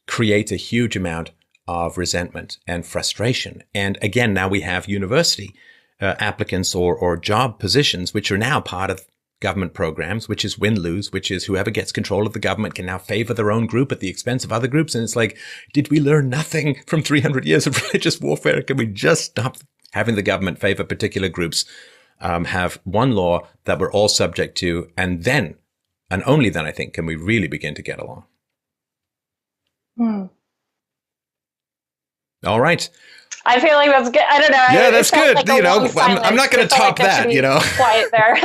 creates a huge amount of resentment and frustration. And again, now we have university applicants or job positions, which are now part of government programs, which is win-lose, which is whoever gets control of the government can now favor their own group at the expense of other groups. And it's like, did we learn nothing from 300 years of religious warfare? Can we just stop having the government favor particular groups, have one law that we're all subject to, and then, and only then, I think, can we really begin to get along. All right. I feel like that's good. I don't know. Yeah, that's good. Like I'm not going to top that, Quiet there.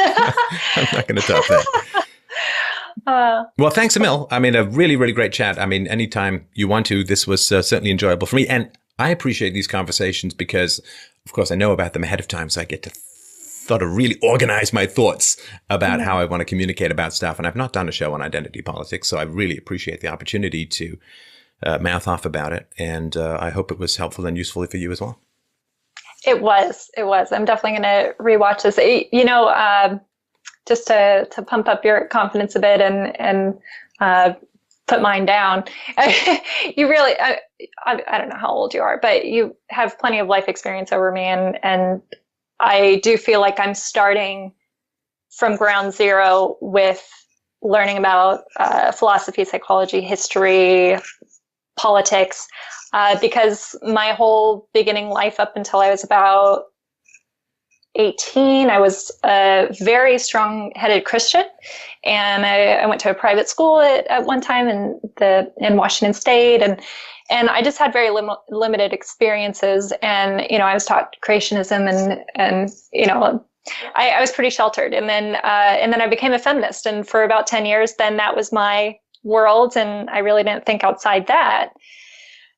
I'm not going to top that. Well, thanks, Emil. I mean, a really, really great chat. I mean, anytime you want to, this was certainly enjoyable for me. And I appreciate these conversations because, of course, I know about them ahead of time. So I get to sort of really organize my thoughts about how I want to communicate about stuff. And I've not done a show on identity politics. So I really appreciate the opportunity to mouth off about it. And I hope it was helpful and useful for you as well. It was. I'm definitely going to rewatch this. Just to pump up your confidence a bit and put mine down. You really, I don't know how old you are, but you have plenty of life experience over me. And I do feel like I'm starting from ground zero with learning about philosophy, psychology, history, politics, because my whole beginning life up until I was about 18, I was a very strong-headed Christian, and I went to a private school at one time in Washington State, and I just had very limited experiences, and I was taught creationism, and I was pretty sheltered, and then I became a feminist, and for about 10 years, then that was my world, and I really didn't think outside that.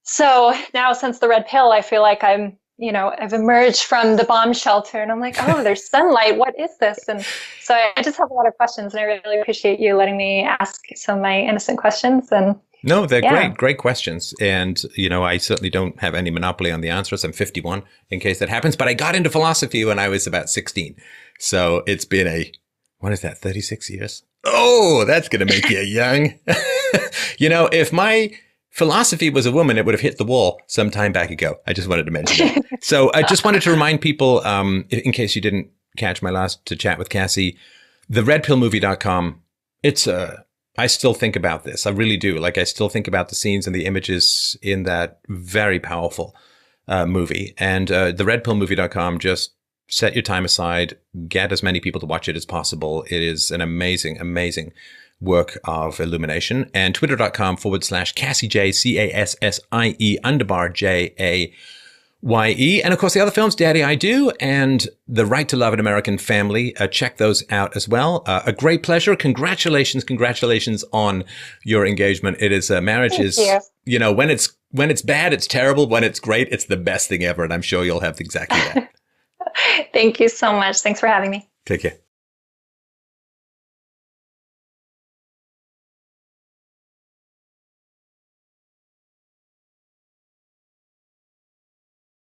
So now, since the red pill, I feel like I've emerged from the bomb shelter, and I'm like, oh, there's sunlight. What is this? And so I just have a lot of questions, and I really appreciate you letting me ask some of my innocent questions. And no, they're great questions. And, I certainly don't have any monopoly on the answers. I'm 51 in case that happens, but I got into philosophy when I was about 16. So it's been 36 years? Oh, that's going to make you young. If my philosophy was a woman, it would have hit the wall some time back ago. I just wanted to mention that. So I just wanted to remind people, in case you didn't catch my last chat with Cassie, the redpillmovie.com, I still think about this. I really do. Like, I still think about the scenes and the images in that very powerful movie. And the redpillmovie.com, just set your time aside, get as many people to watch it as possible. It is an amazing, amazing work of illumination. And twitter.com/Cassie Jaye, CASSIE_JAYE. And of course, the other films, Daddy, I Do, and The Right to Love an American Family. Check those out as well. A great pleasure. Congratulations on your engagement. It is, marriage Thank is, you. When it's bad, it's terrible. When it's great, it's the best thing ever. And I'm sure you'll have exactly that. Thank you so much. Thanks for having me. Take care.